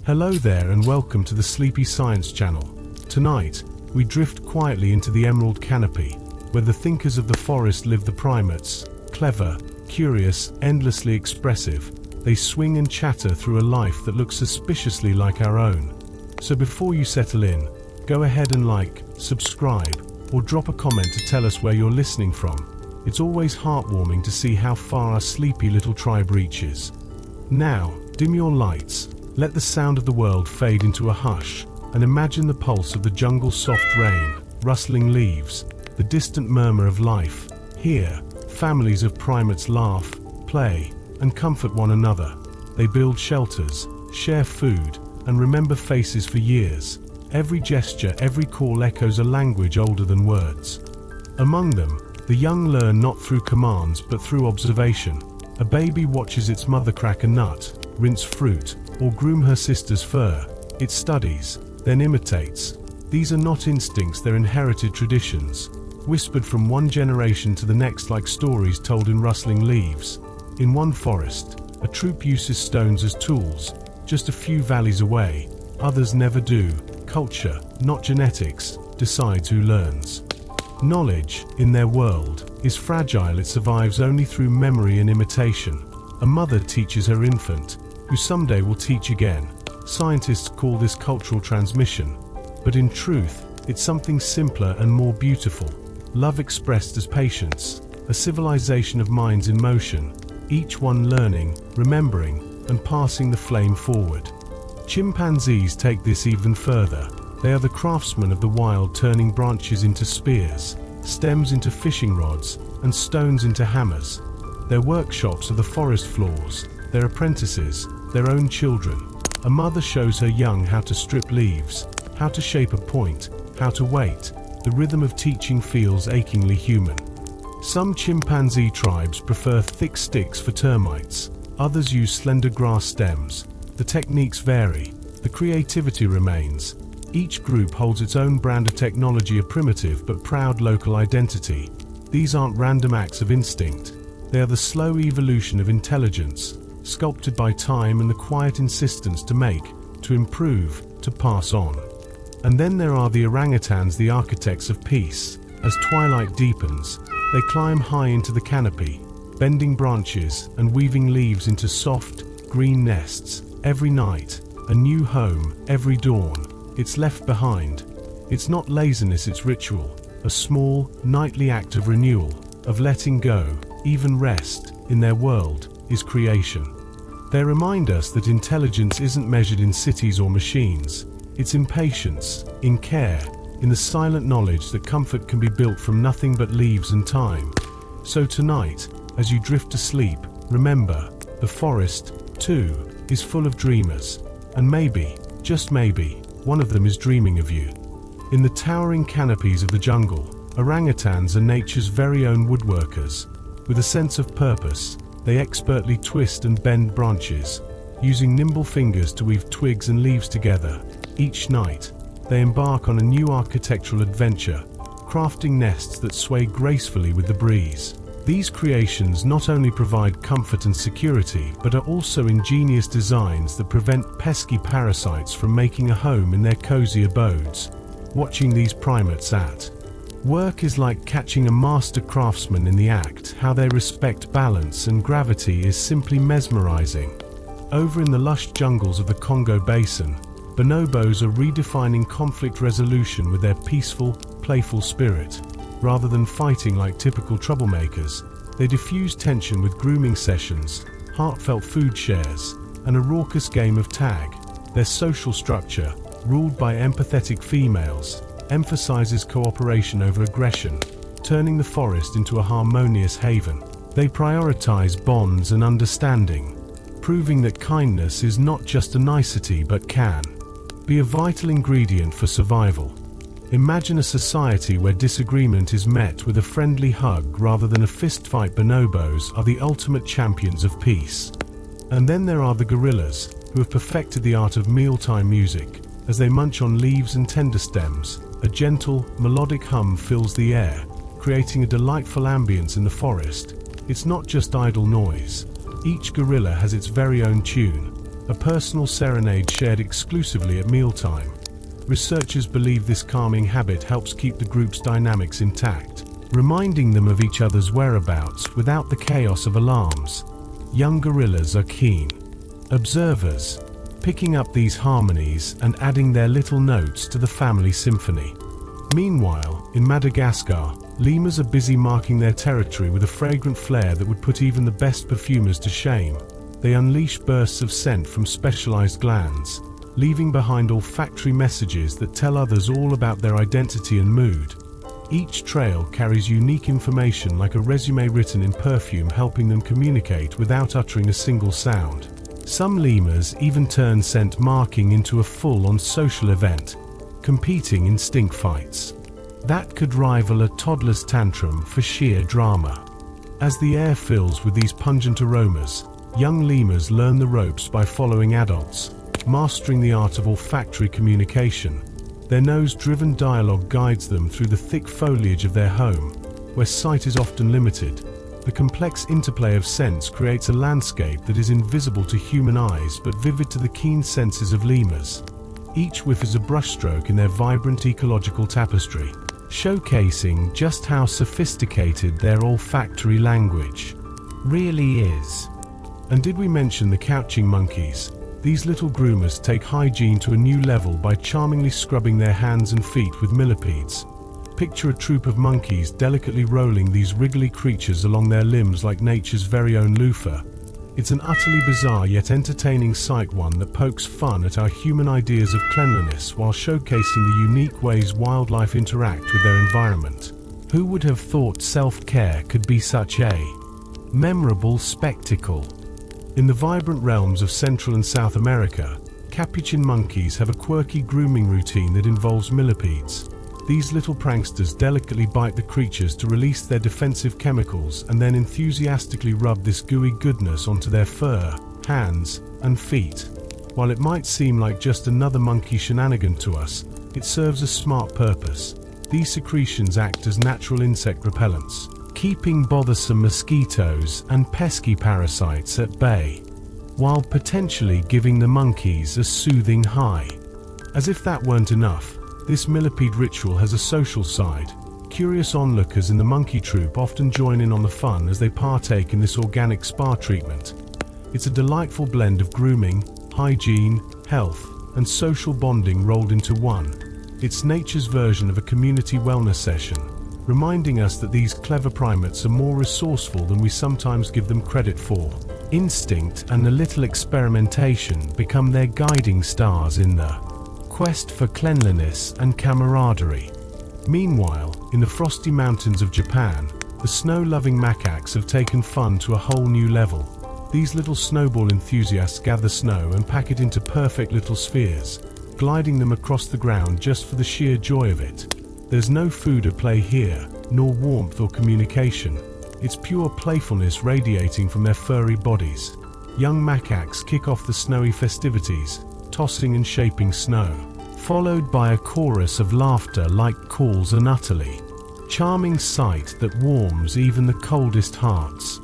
Hello there and welcome to the Sleepy Science Channel. Tonight, we drift quietly into the emerald canopy, where the thinkers of the forest live. The primates, clever, curious, endlessly expressive, they swing and chatter through a life that looks suspiciously like our own. So before you settle in, go ahead and like, subscribe, or drop a comment to tell us where you're listening from. It's always heartwarming to see how far our sleepy little tribe reaches. Now, dim your lights. Let the sound of the world fade into a hush, and imagine the pulse of the jungle's soft rain, rustling leaves, the distant murmur of life. Here, families of primates laugh, play, and comfort one another. They build shelters, share food, and remember faces for years. Every gesture, every call echoes a language older than words. Among them, the young learn not through commands but through observation. A baby watches its mother crack a nut, rinse fruit, or groom her sister's fur. It studies, then imitates. These are not instincts, they're inherited traditions, whispered from one generation to the next like stories told in rustling leaves. In one forest, a troop uses stones as tools, just a few valleys away. Others never do. Culture, not genetics, decides who learns. Knowledge, in their world, is fragile. It survives only through memory and imitation. A mother teaches her infant, who someday will teach again. Scientists call this cultural transmission, but in truth, it's something simpler and more beautiful. Love expressed as patience, a civilization of minds in motion, each one learning, remembering, and passing the flame forward. Chimpanzees take this even further. They are the craftsmen of the wild, turning branches into spears, stems into fishing rods, and stones into hammers. Their workshops are the forest floors, their apprentices, their own children. A mother shows her young how to strip leaves, how to shape a point, how to wait. The rhythm of teaching feels achingly human. Some chimpanzee tribes prefer thick sticks for termites. Others use slender grass stems. The techniques vary. The creativity remains. Each group holds its own brand of technology, a primitive but proud local identity. These aren't random acts of instinct. They are the slow evolution of intelligence, sculpted by time and the quiet insistence to make, to improve, to pass on. And then there are the orangutans, the architects of peace. As twilight deepens, they climb high into the canopy, bending branches and weaving leaves into soft, green nests. Every night, a new home. Every dawn, it's left behind. It's not laziness, it's ritual, a small, nightly act of renewal, of letting go. Even rest, in their world, is creation. They remind us that intelligence isn't measured in cities or machines. It's in patience, in care, in the silent knowledge that comfort can be built from nothing but leaves and time. So tonight, as you drift to sleep, remember, the forest, too, is full of dreamers. And maybe, just maybe, one of them is dreaming of you. In the towering canopies of the jungle, orangutans are nature's very own woodworkers. With a sense of purpose, they expertly twist and bend branches, using nimble fingers to weave twigs and leaves together. Each night, they embark on a new architectural adventure, crafting nests that sway gracefully with the breeze. These creations not only provide comfort and security, but are also ingenious designs that prevent pesky parasites from making a home in their cozy abodes. Watching these primates at work is like catching a master craftsman in the act. How they respect balance and gravity is simply mesmerizing. Over in the lush jungles of the Congo Basin, bonobos are redefining conflict resolution with their peaceful, playful spirit. Rather than fighting like typical troublemakers, they diffuse tension with grooming sessions, heartfelt food shares, and a raucous game of tag. Their social structure, ruled by empathetic females, emphasizes cooperation over aggression, turning the forest into a harmonious haven. They prioritize bonds and understanding, proving that kindness is not just a nicety but can be a vital ingredient for survival. Imagine a society where disagreement is met with a friendly hug rather than a fistfight. Bonobos are the ultimate champions of peace. And then there are the gorillas, who have perfected the art of mealtime music. As they munch on leaves and tender stems, a gentle, melodic hum fills the air, creating a delightful ambience in the forest. It's not just idle noise. Each gorilla has its very own tune, a personal serenade shared exclusively at mealtime. Researchers believe this calming habit helps keep the group's dynamics intact, reminding them of each other's whereabouts without the chaos of alarms. Young gorillas are keen observers, picking up these harmonies and adding their little notes to the family symphony. Meanwhile, in Madagascar, lemurs are busy marking their territory with a fragrant flair that would put even the best perfumers to shame. They unleash bursts of scent from specialized glands, leaving behind olfactory messages that tell others all about their identity and mood. Each trail carries unique information like a resume written in perfume, helping them communicate without uttering a single sound. Some lemurs even turn scent marking into a full-on social event, competing in stink fights that could rival a toddler's tantrum for sheer drama. As the air fills with these pungent aromas, young lemurs learn the ropes by following adults, mastering the art of olfactory communication. Their nose-driven dialogue guides them through the thick foliage of their home, where sight is often limited. The complex interplay of scents creates a landscape that is invisible to human eyes but vivid to the keen senses of lemurs. Each whiff is a brushstroke in their vibrant ecological tapestry, showcasing just how sophisticated their olfactory language really is. And did we mention the couching monkeys? These little groomers take hygiene to a new level by charmingly scrubbing their hands and feet with millipedes. Picture a troop of monkeys delicately rolling these wriggly creatures along their limbs like nature's very own loofah. It's an utterly bizarre yet entertaining sight, one that pokes fun at our human ideas of cleanliness while showcasing the unique ways wildlife interact with their environment. Who would have thought self-care could be such a memorable spectacle? In the vibrant realms of Central and South America, capuchin monkeys have a quirky grooming routine that involves millipedes. These little pranksters delicately bite the creatures to release their defensive chemicals and then enthusiastically rub this gooey goodness onto their fur, hands, and feet. While it might seem like just another monkey shenanigan to us, it serves a smart purpose. These secretions act as natural insect repellents, keeping bothersome mosquitoes and pesky parasites at bay, while potentially giving the monkeys a soothing high. As if that weren't enough, this millipede ritual has a social side. Curious onlookers in the monkey troop often join in on the fun as they partake in this organic spa treatment. It's a delightful blend of grooming, hygiene, health, and social bonding rolled into one. It's nature's version of a community wellness session, reminding us that these clever primates are more resourceful than we sometimes give them credit for. Instinct and a little experimentation become their guiding stars in the quest for cleanliness and camaraderie. Meanwhile, in the frosty mountains of Japan, the snow-loving macaques have taken fun to a whole new level. These little snowball enthusiasts gather snow and pack it into perfect little spheres, gliding them across the ground just for the sheer joy of it. There's no food at play here, nor warmth or communication. It's pure playfulness radiating from their furry bodies. Young macaques kick off the snowy festivities, tossing and shaping snow, followed by a chorus of laughter like calls, an utterly charming sight that warms even the coldest hearts.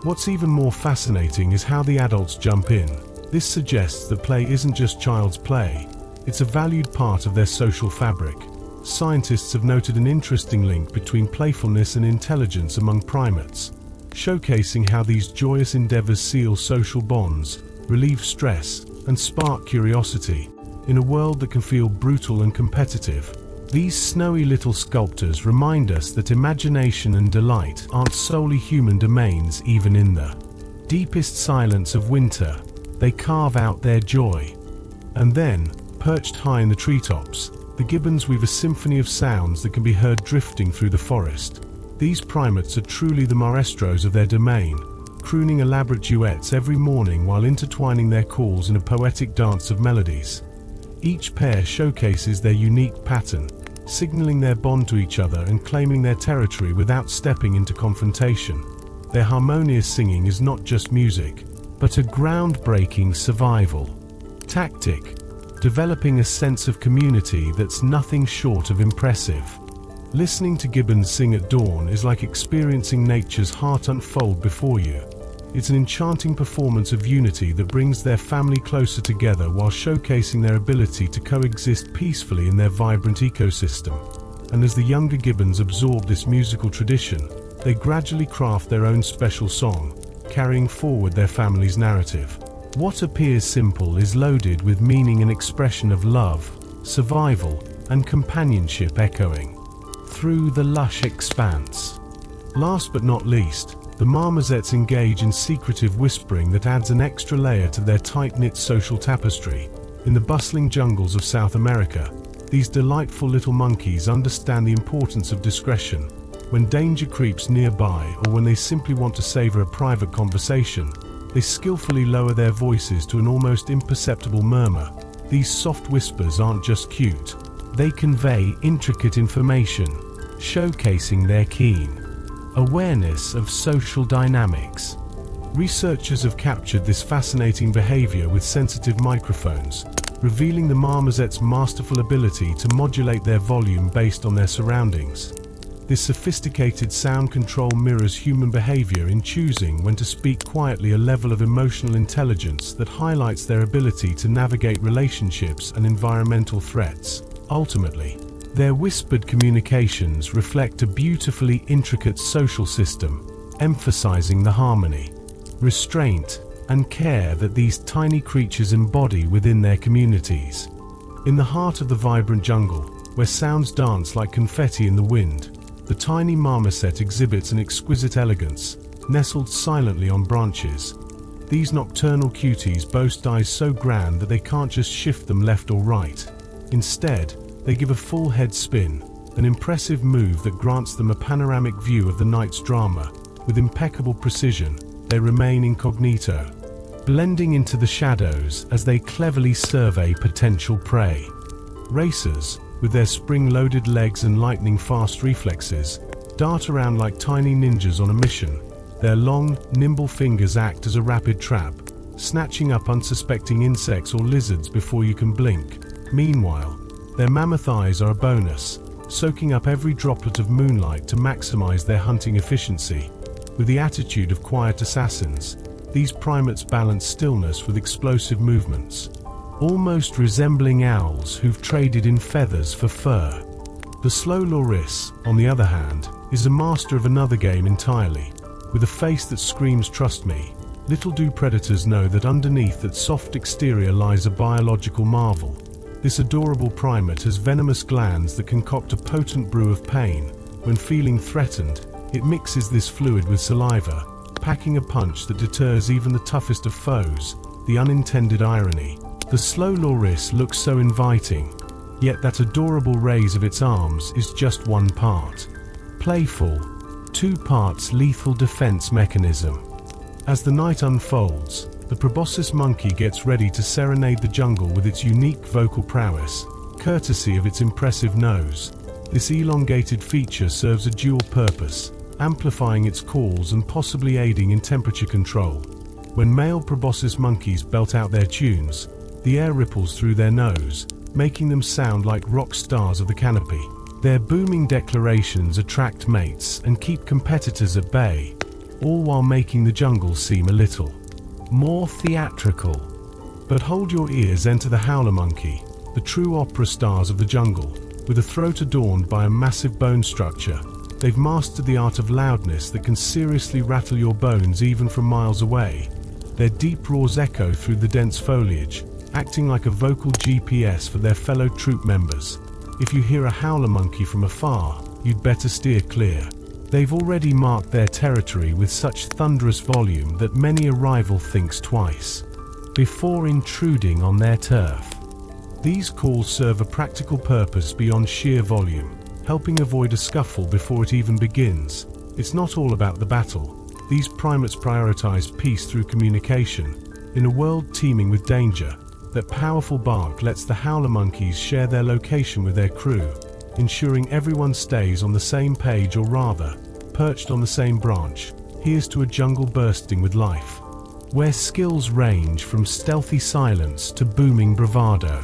What's even more fascinating is how the adults jump in. This suggests that play isn't just child's play, it's a valued part of their social fabric. Scientists have noted an interesting link between playfulness and intelligence among primates, showcasing how these joyous endeavors seal social bonds, relieve stress, and spark curiosity. In a world that can feel brutal and competitive, these snowy little sculptors remind us that imagination and delight aren't solely human domains. Even in the deepest silence of winter, they carve out their joy. And then, perched high in the treetops, the gibbons weave a symphony of sounds that can be heard drifting through the forest. These primates are truly the maestros of their domain, crooning elaborate duets every morning while intertwining their calls in a poetic dance of melodies. Each pair showcases their unique pattern, signaling their bond to each other and claiming their territory without stepping into confrontation. Their harmonious singing is not just music, but a groundbreaking survival tactic, developing a sense of community that's nothing short of impressive. Listening to gibbons sing at dawn is like experiencing nature's heart unfold before you. It's an enchanting performance of unity that brings their family closer together while showcasing their ability to coexist peacefully in their vibrant ecosystem. And as the younger gibbons absorb this musical tradition, they gradually craft their own special song, carrying forward their family's narrative. What appears simple is loaded with meaning and expression of love, survival, and companionship echoing through the lush expanse. Last but not least, the marmosets engage in secretive whispering that adds an extra layer to their tight-knit social tapestry. In the bustling jungles of South America, these delightful little monkeys understand the importance of discretion. When danger creeps nearby or when they simply want to savor a private conversation, they skillfully lower their voices to an almost imperceptible murmur. These soft whispers aren't just cute, they convey intricate information, showcasing their keen awareness of social dynamics. Researchers have captured this fascinating behavior with sensitive microphones, revealing the marmoset's masterful ability to modulate their volume based on their surroundings. This sophisticated sound control mirrors human behavior in choosing when to speak quietly, a level of emotional intelligence that highlights their ability to navigate relationships and environmental threats. Ultimately, their whispered communications reflect a beautifully intricate social system, emphasizing the harmony, restraint, and care that these tiny creatures embody within their communities. In the heart of the vibrant jungle, where sounds dance like confetti in the wind, the tiny marmoset exhibits an exquisite elegance, nestled silently on branches. These nocturnal cuties boast eyes so grand that they can't just shift them left or right. Instead, they give a full head spin, an impressive move that grants them a panoramic view of the night's drama. With impeccable precision, they remain incognito, blending into the shadows as they cleverly survey potential prey. Racers, with their spring-loaded legs and lightning-fast reflexes, dart around like tiny ninjas on a mission. Their long, nimble fingers act as a rapid trap, snatching up unsuspecting insects or lizards before you can blink. Meanwhile, their mammoth eyes are a bonus, soaking up every droplet of moonlight to maximize their hunting efficiency. With the attitude of quiet assassins, these primates balance stillness with explosive movements, almost resembling owls who've traded in feathers for fur. The slow loris, on the other hand, is a master of another game entirely. With a face that screams "trust me," little do predators know that underneath that soft exterior lies a biological marvel. This adorable primate has venomous glands that concoct a potent brew of pain. When feeling threatened, it mixes this fluid with saliva, packing a punch that deters even the toughest of foes. The unintended irony. The slow loris looks so inviting, yet that adorable raise of its arms is just one part playful, 2 parts lethal defense mechanism. As the night unfolds, the proboscis monkey gets ready to serenade the jungle with its unique vocal prowess, courtesy of its impressive nose. This elongated feature serves a dual purpose, amplifying its calls and possibly aiding in temperature control. When male proboscis monkeys belt out their tunes, the air ripples through their nose, making them sound like rock stars of the canopy. Their booming declarations attract mates and keep competitors at bay, all while making the jungle seem a little more theatrical. But hold your ears, enter the howler monkey, the true opera stars of the jungle. With a throat adorned by a massive bone structure, they've mastered the art of loudness that can seriously rattle your bones even from miles away. Their deep roars echo through the dense foliage, acting like a vocal GPS for their fellow troop members. If you hear a howler monkey from afar, you'd better steer clear. They've already marked their territory with such thunderous volume that many a rival thinks twice before intruding on their turf. These calls serve a practical purpose beyond sheer volume, helping avoid a scuffle before it even begins. It's not all about the battle. These primates prioritize peace through communication. In a world teeming with danger, that powerful bark lets the howler monkeys share their location with their crew, ensuring everyone stays on the same page, or rather, perched on the same branch. Here's to a jungle bursting with life, where skills range from stealthy silence to booming bravado.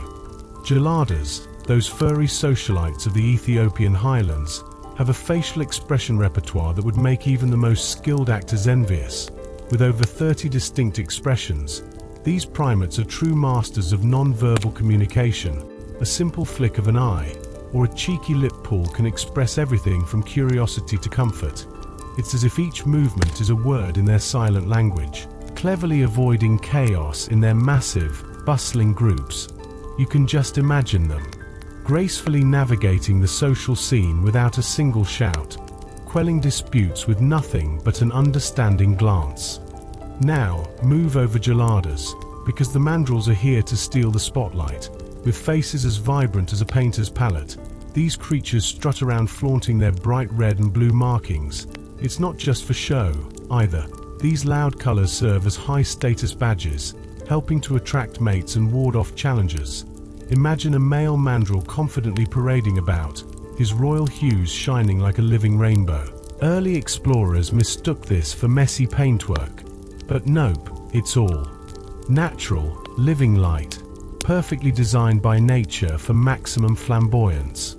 Geladas, those furry socialites of the Ethiopian highlands, have a facial expression repertoire that would make even the most skilled actors envious. with over 30 distinct expressions. These primates are true masters of non-verbal communication. A simple flick of an eye or a cheeky lip pull can express everything from curiosity to comfort. It's as if each movement is a word in their silent language, cleverly avoiding chaos in their massive, bustling groups. You can just imagine them, gracefully navigating the social scene without a single shout, quelling disputes with nothing but an understanding glance. Now, move over geladas, because the mandrills are here to steal the spotlight. With faces as vibrant as a painter's palette, these creatures strut around flaunting their bright red and blue markings. It's not just for show, either. These loud colors serve as high-status badges, helping to attract mates and ward off challengers. Imagine a male mandrill confidently parading about, his royal hues shining like a living rainbow. Early explorers mistook this for messy paintwork. But nope, it's all natural, living light, perfectly designed by nature for maximum flamboyance.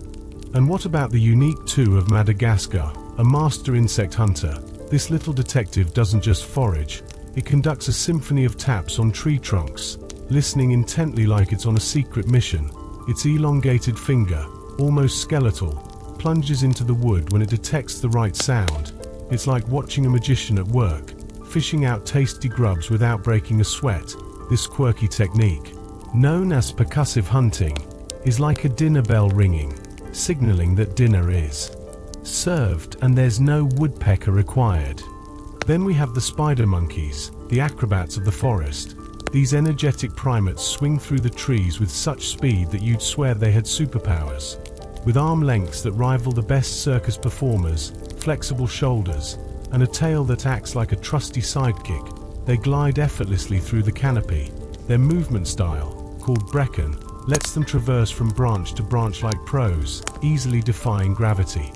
And what about the unique two of Madagascar, a master insect hunter? This little detective doesn't just forage, it conducts a symphony of taps on tree trunks, listening intently like it's on a secret mission. Its elongated finger, almost skeletal, plunges into the wood when it detects the right sound. It's like watching a magician at work, fishing out tasty grubs without breaking a sweat. This quirky technique, known as percussive hunting, is like a dinner bell ringing, signaling that dinner is served and there's no woodpecker required. Then we have the spider monkeys, the acrobats of the forest. These energetic primates swing through the trees with such speed that you'd swear they had superpowers. With arm lengths that rival the best circus performers, flexible shoulders, and a tail that acts like a trusty sidekick, they glide effortlessly through the canopy. Their movement style, called Brecken, lets them traverse from branch to branch like pros, easily defying gravity.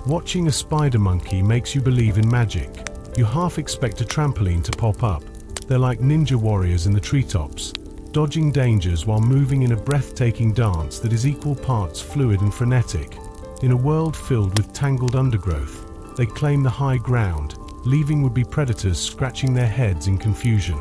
Watching a spider monkey makes you believe in magic. You half expect a trampoline to pop up. They're like ninja warriors in the treetops, dodging dangers while moving in a breathtaking dance that is equal parts fluid and frenetic. In a world filled with tangled undergrowth, they claim the high ground, leaving would-be predators scratching their heads in confusion.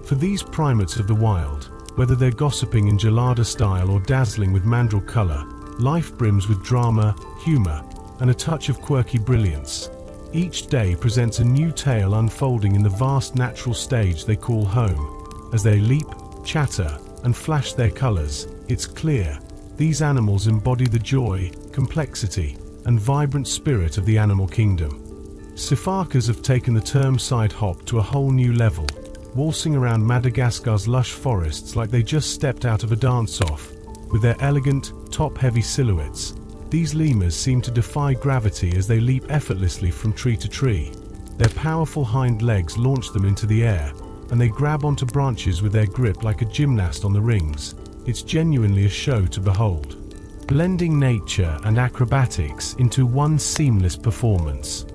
For these primates of the wild, whether they're gossiping in gelada style or dazzling with mandrill color, life brims with drama, humor, and a touch of quirky brilliance. Each day presents a new tale unfolding in the vast natural stage they call home. As they leap, chatter, and flash their colors, it's clear these animals embody the joy, complexity, and vibrant spirit of the animal kingdom. Sifakas have taken the term side hop to a whole new level, waltzing around Madagascar's lush forests like they just stepped out of a dance-off. With their elegant, top-heavy silhouettes, these lemurs seem to defy gravity as they leap effortlessly from tree to tree. Their powerful hind legs launch them into the air, and they grab onto branches with their grip like a gymnast on the rings. It's genuinely a show to behold, blending nature and acrobatics into one seamless performance.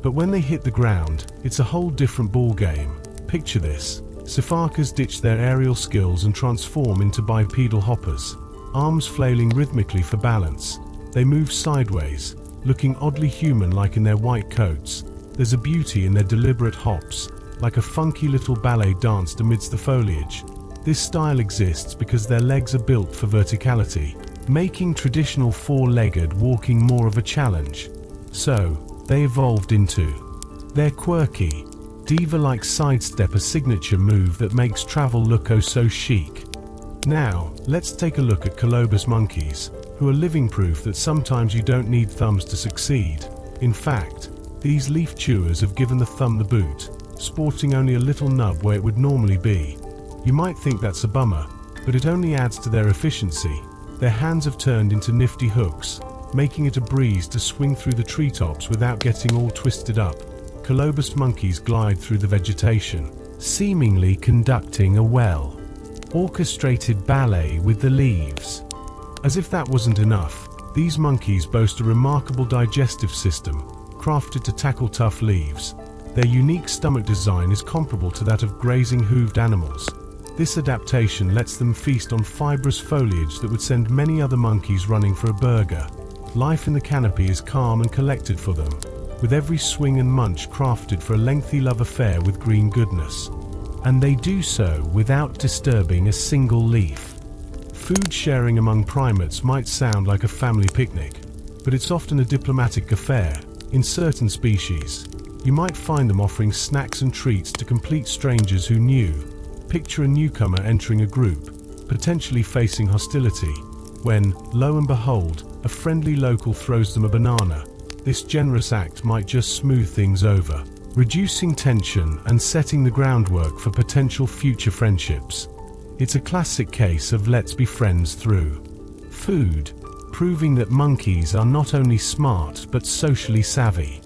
But when they hit the ground, it's a whole different ballgame. Picture this: Sifakas ditch their aerial skills and transform into bipedal hoppers, arms flailing rhythmically for balance. They move sideways, looking oddly human-like in their white coats. There's a beauty in their deliberate hops, like a funky little ballet danced amidst the foliage. This style exists because their legs are built for verticality, making traditional four-legged walking more of a challenge. So, they evolved into their quirky, diva-like sidestep, a signature move that makes travel look oh so chic. Now, let's take a look at colobus monkeys, who are living proof that sometimes you don't need thumbs to succeed. In fact, these leaf chewers have given the thumb the boot, sporting only a little nub where it would normally be. You might think that's a bummer, but it only adds to their efficiency. Their hands have turned into nifty hooks, making it a breeze to swing through the treetops without getting all twisted up. Colobus monkeys glide through the vegetation, seemingly conducting a well-orchestrated ballet with the leaves. As if that wasn't enough, these monkeys boast a remarkable digestive system, crafted to tackle tough leaves. Their unique stomach design is comparable to that of grazing hooved animals. This adaptation lets them feast on fibrous foliage that would send many other monkeys running for a burger. Life in the canopy is calm and collected for them, with every swing and munch crafted for a lengthy love affair with green goodness. And they do so without disturbing a single leaf. Food sharing among primates might sound like a family picnic, but it's often a diplomatic affair. In certain species, you might find them offering snacks and treats to complete strangers who knew. Picture a newcomer entering a group, potentially facing hostility, when, lo and behold, a friendly local throws them a banana. This generous act might just smooth things over, reducing tension and setting the groundwork for potential future friendships. It's a classic case of let's be friends through food, proving that monkeys are not only smart but socially savvy.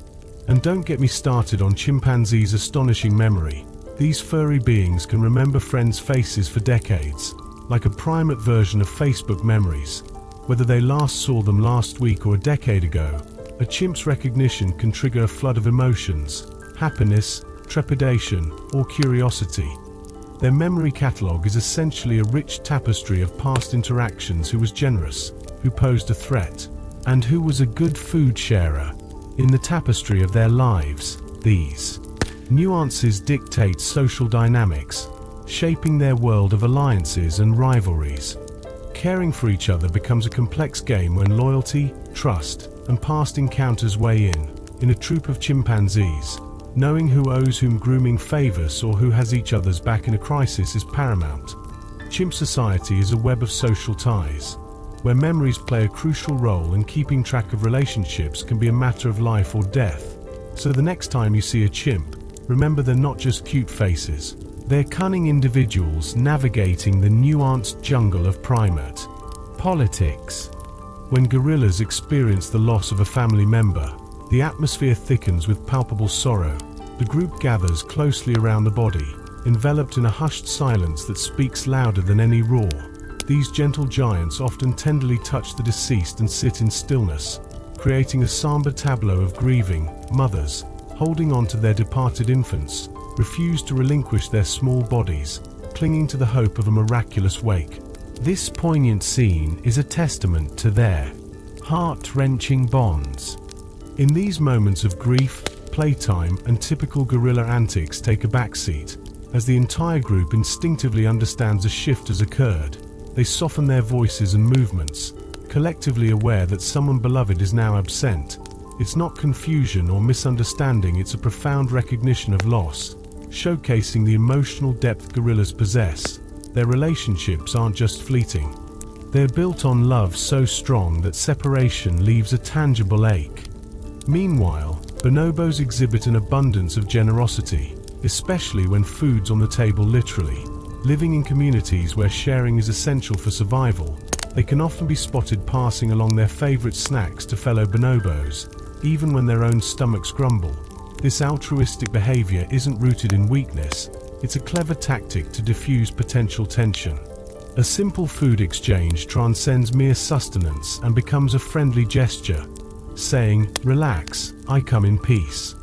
And don't get me started on chimpanzees' astonishing memory. These furry beings can remember friends' faces for decades, like a primate version of Facebook memories. Whether they last saw them last week or a decade ago, a chimp's recognition can trigger a flood of emotions: happiness, trepidation, or curiosity. Their memory catalogue is essentially a rich tapestry of past interactions: who was generous, who posed a threat, and who was a good food sharer. In the tapestry of their lives, these nuances dictate social dynamics, shaping their world of alliances and rivalries. Caring for each other becomes a complex game when loyalty, trust, and past encounters weigh in. In a troop of chimpanzees, knowing who owes whom grooming favors or who has each other's back in a crisis is paramount. Chimp society is a web of social ties, where memories play a crucial role, and keeping track of relationships can be a matter of life or death. So the next time you see a chimp, remember they're not just cute faces. They're cunning individuals navigating the nuanced jungle of primate politics. When gorillas experience the loss of a family member, the atmosphere thickens with palpable sorrow. The group gathers closely around the body, enveloped in a hushed silence that speaks louder than any roar. These gentle giants often tenderly touch the deceased and sit in stillness, creating a somber tableau of grieving. Mothers, holding on to their departed infants, refuse to relinquish their small bodies, clinging to the hope of a miraculous wake. This poignant scene is a testament to their heart-wrenching bonds. In these moments of grief, playtime and typical gorilla antics take a backseat. As the entire group instinctively understands a shift has occurred, they soften their voices and movements, collectively aware that someone beloved is now absent. It's not confusion or misunderstanding, it's a profound recognition of loss, showcasing the emotional depth gorillas possess. Their relationships aren't just fleeting. They're built on love so strong that separation leaves a tangible ache. Meanwhile, bonobos exhibit an abundance of generosity, especially when food's on the table literally. Living in communities where sharing is essential for survival, they can often be spotted passing along their favorite snacks to fellow bonobos, even when their own stomachs grumble. This altruistic behavior isn't rooted in weakness, it's a clever tactic to diffuse potential tension. A simple food exchange transcends mere sustenance and becomes a friendly gesture, saying, "Relax, I come in peace."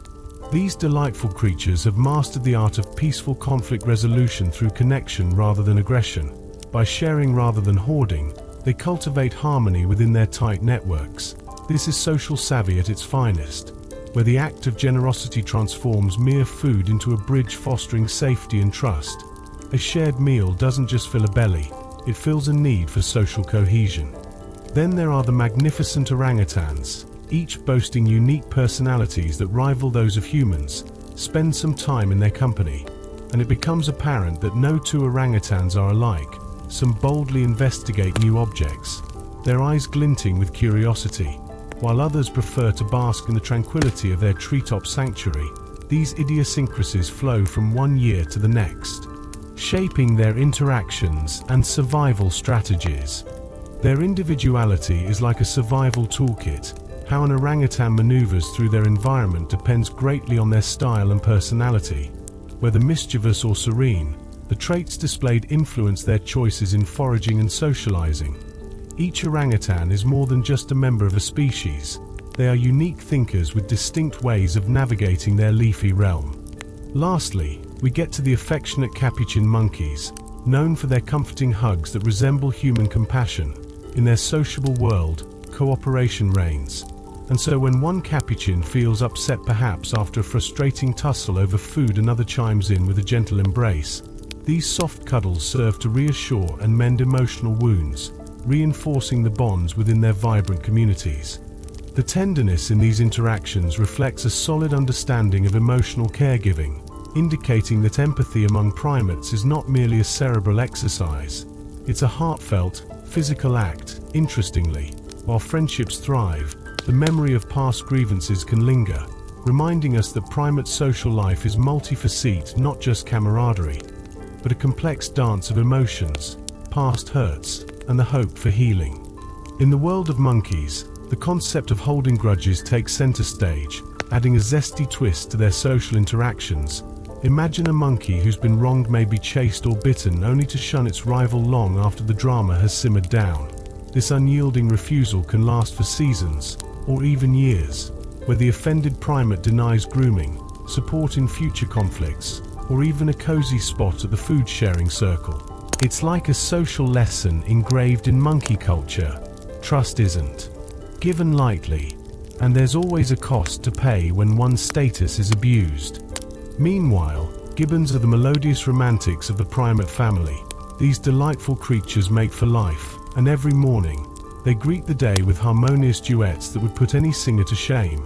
These delightful creatures have mastered the art of peaceful conflict resolution through connection rather than aggression. By sharing rather than hoarding, they cultivate harmony within their tight networks. This is social savvy at its finest, where the act of generosity transforms mere food into a bridge fostering safety and trust. A shared meal doesn't just fill a belly, it fills a need for social cohesion. Then there are the magnificent orangutans, each boasting unique personalities that rival those of humans. Spend some time in their company, and it becomes apparent that no two orangutans are alike. Some boldly investigate new objects, their eyes glinting with curiosity, while others prefer to bask in the tranquility of their treetop sanctuary. These idiosyncrasies flow from one year to the next, shaping their interactions and survival strategies. Their individuality is like a survival toolkit. How an orangutan maneuvers through their environment depends greatly on their style and personality. Whether mischievous or serene, the traits displayed influence their choices in foraging and socializing. Each orangutan is more than just a member of a species. They are unique thinkers with distinct ways of navigating their leafy realm. Lastly, we get to the affectionate capuchin monkeys, known for their comforting hugs that resemble human compassion. In their sociable world, cooperation reigns. And so when one capuchin feels upset perhaps after a frustrating tussle over food, another chimes in with a gentle embrace. These soft cuddles serve to reassure and mend emotional wounds, reinforcing the bonds within their vibrant communities. The tenderness in these interactions reflects a solid understanding of emotional caregiving, indicating that empathy among primates is not merely a cerebral exercise. It's a heartfelt, physical act. Interestingly, while friendships thrive, the memory of past grievances can linger, reminding us that primate social life is multifaceted, not just camaraderie, but a complex dance of emotions, past hurts, and the hope for healing. In the world of monkeys, the concept of holding grudges takes center stage, adding a zesty twist to their social interactions. Imagine a monkey who's been wronged may be chased or bitten only to shun its rival long after the drama has simmered down. This unyielding refusal can last for seasons, or even years, where the offended primate denies grooming, support in future conflicts, or even a cozy spot at the food-sharing circle. It's like a social lesson engraved in monkey culture. Trust isn't given lightly, and there's always a cost to pay when one's status is abused. Meanwhile, gibbons are the melodious romantics of the primate family. These delightful creatures mate for life, and every morning, they greet the day with harmonious duets that would put any singer to shame.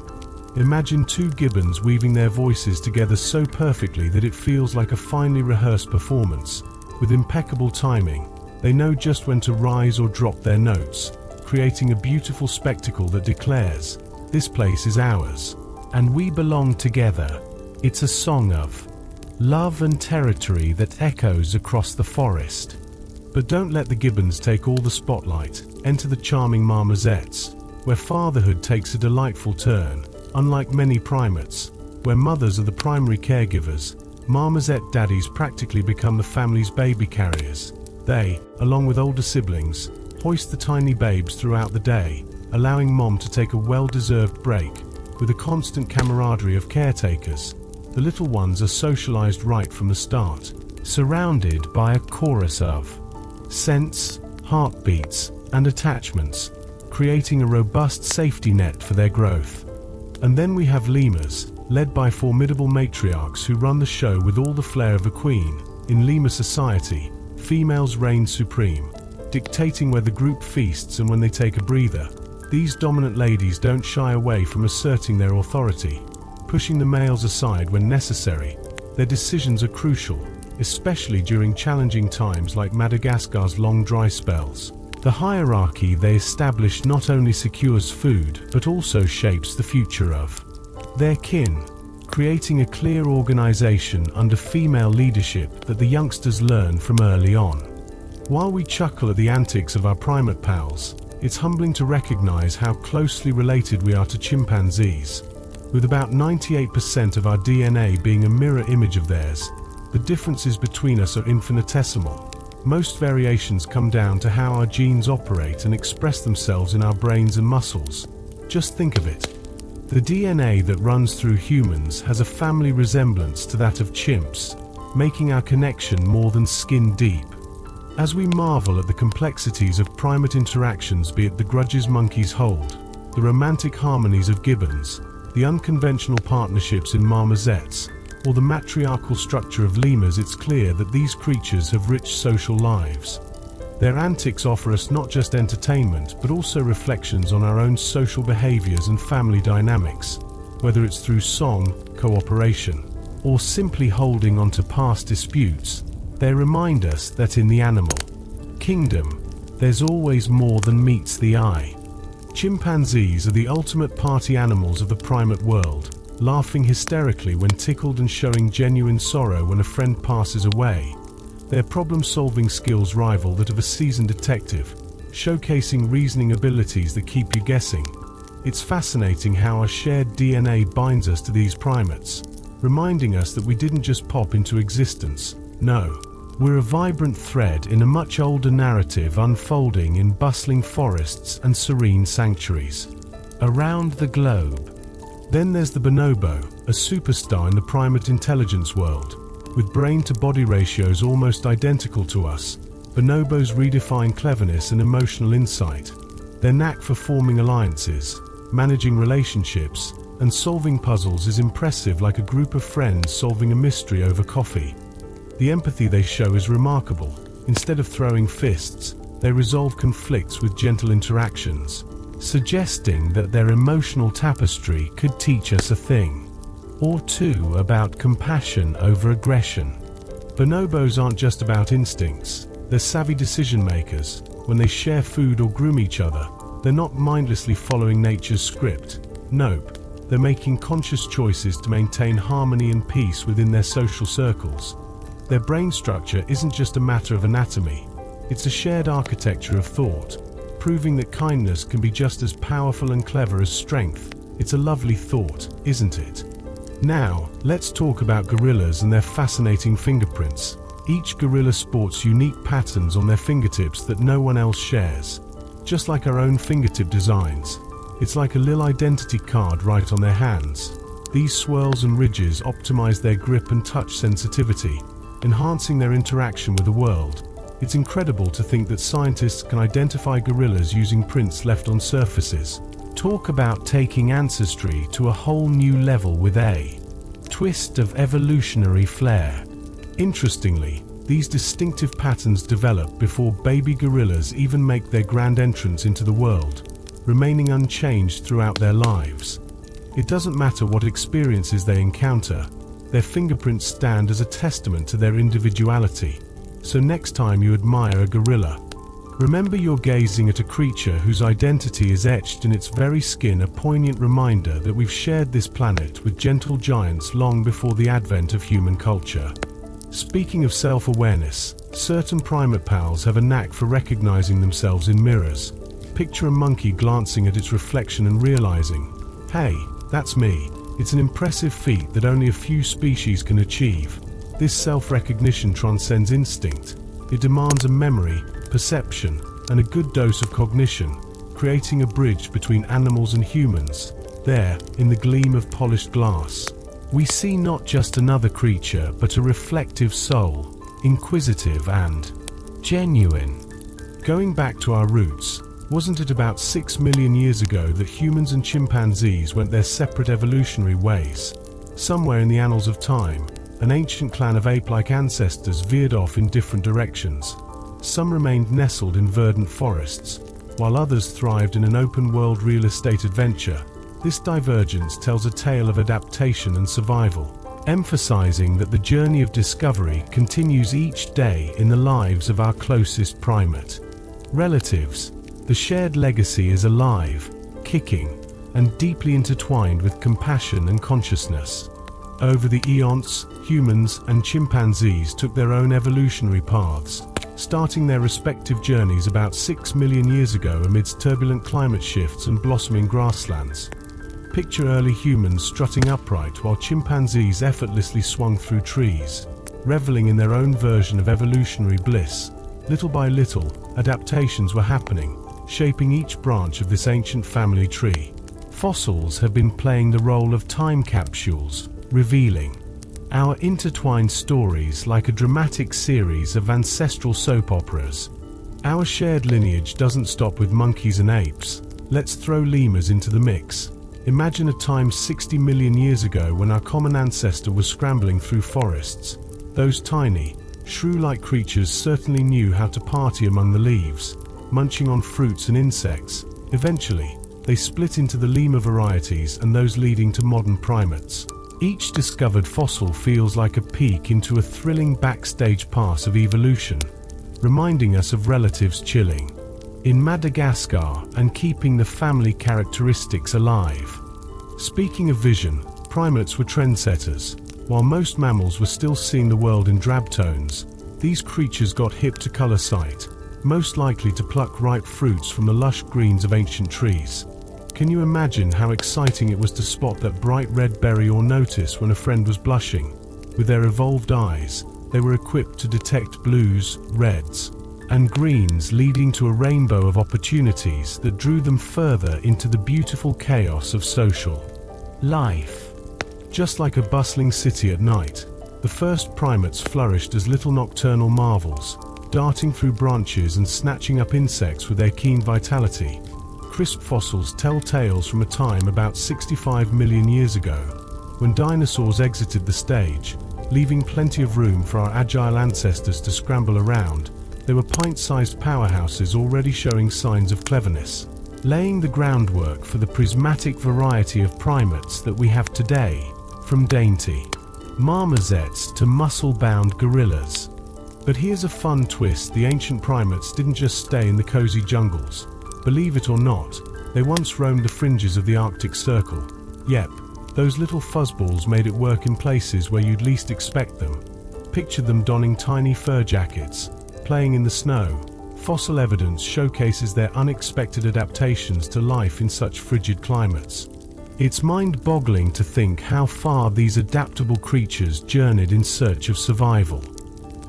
Imagine two gibbons weaving their voices together so perfectly that it feels like a finely rehearsed performance. With impeccable timing, they know just when to rise or drop their notes, creating a beautiful spectacle that declares, "This place is ours, and we belong together." It's a song of love and territory that echoes across the forest. But don't let the gibbons take all the spotlight. Enter the charming marmosettes, where fatherhood takes a delightful turn. Unlike many primates, where mothers are the primary caregivers, marmoset daddies practically become the family's baby carriers. They, along with older siblings, hoist the tiny babes throughout the day, allowing mom to take a well-deserved break. With a constant camaraderie of caretakers, the little ones are socialized right from the start, surrounded by a chorus of scents, heartbeats, and attachments, creating a robust safety net for their growth. And then we have lemurs, led by formidable matriarchs who run the show with all the flair of a queen. In lemur society, females reign supreme, dictating where the group feasts and when they take a breather. These dominant ladies don't shy away from asserting their authority, pushing the males aside when necessary. Their decisions are crucial, especially during challenging times like Madagascar's long dry spells. The hierarchy they establish not only secures food, but also shapes the future of their kin, creating a clear organization under female leadership that the youngsters learn from early on. While we chuckle at the antics of our primate pals, it's humbling to recognize how closely related we are to chimpanzees. With about 98% of our DNA being a mirror image of theirs, the differences between us are infinitesimal. Most variations come down to how our genes operate and express themselves in our brains and muscles. Just think of it. The DNA that runs through humans has a family resemblance to that of chimps, making our connection more than skin deep. As we marvel at the complexities of primate interactions, be it the grudges monkeys hold, the romantic harmonies of gibbons, the unconventional partnerships in marmosettes, or the matriarchal structure of lemurs, it's clear that these creatures have rich social lives. Their antics offer us not just entertainment, but also reflections on our own social behaviors and family dynamics. Whether it's through song, cooperation, or simply holding on to past disputes, they remind us that in the animal kingdom, there's always more than meets the eye. Chimpanzees are the ultimate party animals of the primate world, laughing hysterically when tickled and showing genuine sorrow when a friend passes away. Their problem-solving skills rival that of a seasoned detective, showcasing reasoning abilities that keep you guessing. It's fascinating how our shared DNA binds us to these primates, reminding us that we didn't just pop into existence. No, we're a vibrant thread in a much older narrative unfolding in bustling forests and serene sanctuaries around the globe. Then there's the bonobo, a superstar in the primate intelligence world. With brain-to-body ratios almost identical to us, bonobos redefine cleverness and emotional insight. Their knack for forming alliances, managing relationships, and solving puzzles is impressive, like a group of friends solving a mystery over coffee. The empathy they show is remarkable. Instead of throwing fists, they resolve conflicts with gentle interactions, suggesting that their emotional tapestry could teach us a thing or two about compassion over aggression. Bonobos aren't just about instincts, they're savvy decision makers. When they share food or groom each other, they're not mindlessly following nature's script. Nope, they're making conscious choices to maintain harmony and peace within their social circles. Their brain structure isn't just a matter of anatomy, it's a shared architecture of thought, proving that kindness can be just as powerful and clever as strength. It's a lovely thought, isn't it? Now, let's talk about gorillas and their fascinating fingerprints. Each gorilla sports unique patterns on their fingertips that no one else shares. Just like our own fingertip designs, it's like a little identity card right on their hands. These swirls and ridges optimize their grip and touch sensitivity, enhancing their interaction with the world. It's incredible to think that scientists can identify gorillas using prints left on surfaces. Talk about taking ancestry to a whole new level with a twist of evolutionary flair. Interestingly, these distinctive patterns develop before baby gorillas even make their grand entrance into the world, remaining unchanged throughout their lives. It doesn't matter what experiences they encounter, their fingerprints stand as a testament to their individuality. So next time you admire a gorilla, remember you're gazing at a creature whose identity is etched in its very skin, a poignant reminder that we've shared this planet with gentle giants long before the advent of human culture. Speaking of self-awareness, certain primate pals have a knack for recognizing themselves in mirrors. Picture a monkey glancing at its reflection and realizing, hey, that's me. It's an impressive feat that only a few species can achieve. This self-recognition transcends instinct. It demands a memory, perception, and a good dose of cognition, creating a bridge between animals and humans. There, in the gleam of polished glass, we see not just another creature, but a reflective soul, inquisitive and genuine. Going back to our roots, wasn't it about 6 million years ago that humans and chimpanzees went their separate evolutionary ways? Somewhere in the annals of time, an ancient clan of ape-like ancestors veered off in different directions. Some remained nestled in verdant forests, while others thrived in an open-world real estate adventure. This divergence tells a tale of adaptation and survival, emphasizing that the journey of discovery continues each day in the lives of our closest primate relatives. The shared legacy is alive, kicking, and deeply intertwined with compassion and consciousness. Over the eons, humans and chimpanzees took their own evolutionary paths, starting their respective journeys about 6 million years ago amidst turbulent climate shifts and blossoming grasslands. Picture early humans strutting upright while chimpanzees effortlessly swung through trees, reveling in their own version of evolutionary bliss. Little by little, adaptations were happening, shaping each branch of this ancient family tree. Fossils have been playing the role of time capsules, revealing our intertwined stories like a dramatic series of ancestral soap operas. Our shared lineage doesn't stop with monkeys and apes. Let's throw lemurs into the mix. Imagine a time 60 million years ago when our common ancestor was scrambling through forests. Those tiny, shrew-like creatures certainly knew how to party among the leaves, munching on fruits and insects. Eventually, they split into the lemur varieties and those leading to modern primates. Each discovered fossil feels like a peek into a thrilling backstage pass of evolution, reminding us of relatives chilling in Madagascar and keeping the family characteristics alive. Speaking of vision, primates were trendsetters. While most mammals were still seeing the world in drab tones, these creatures got hip to color sight, most likely to pluck ripe fruits from the lush greens of ancient trees. Can you imagine how exciting it was to spot that bright red berry or notice when a friend was blushing? With their evolved eyes, they were equipped to detect blues, reds, and greens, leading to a rainbow of opportunities that drew them further into the beautiful chaos of social life. Just like a bustling city at night, the first primates flourished as little nocturnal marvels, darting through branches and snatching up insects with their keen vitality. crisp fossils tell tales from a time about 65 million years ago, when dinosaurs exited the stage, leaving plenty of room for our agile ancestors to scramble around. They were pint-sized powerhouses already showing signs of cleverness, laying the groundwork for the prismatic variety of primates that we have today, from dainty marmosets to muscle-bound gorillas. But here's a fun twist: the ancient primates didn't just stay in the cozy jungles. Believe it or not, they once roamed the fringes of the Arctic Circle. Yep, those little fuzzballs made it work in places where you'd least expect them. Picture them donning tiny fur jackets, playing in the snow. Fossil evidence showcases their unexpected adaptations to life in such frigid climates. It's mind-boggling to think how far these adaptable creatures journeyed in search of survival.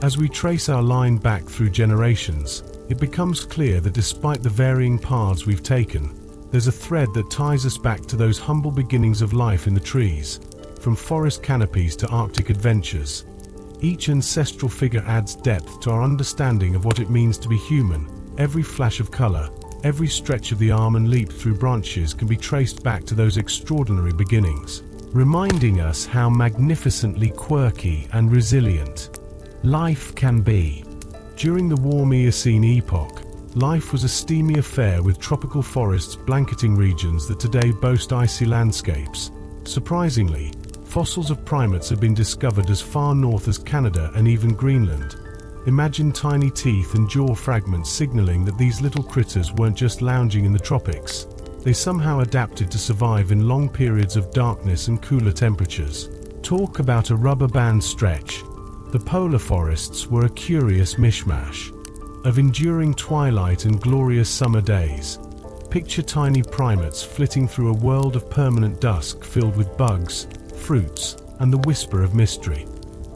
As we trace our line back through generations, it becomes clear that despite the varying paths we've taken, there's a thread that ties us back to those humble beginnings of life in the trees, from forest canopies to Arctic adventures. Each ancestral figure adds depth to our understanding of what it means to be human. Every flash of color, every stretch of the arm and leap through branches can be traced back to those extraordinary beginnings, reminding us how magnificently quirky and resilient life can be. During the warm Eocene epoch, life was a steamy affair, with tropical forests blanketing regions that today boast icy landscapes. Surprisingly, fossils of primates have been discovered as far north as Canada and even Greenland. Imagine tiny teeth and jaw fragments signaling that these little critters weren't just lounging in the tropics. They somehow adapted to survive in long periods of darkness and cooler temperatures. Talk about a rubber band stretch. The polar forests were a curious mishmash of enduring twilight and glorious summer days. Picture tiny primates flitting through a world of permanent dusk filled with bugs, fruits, and the whisper of mystery.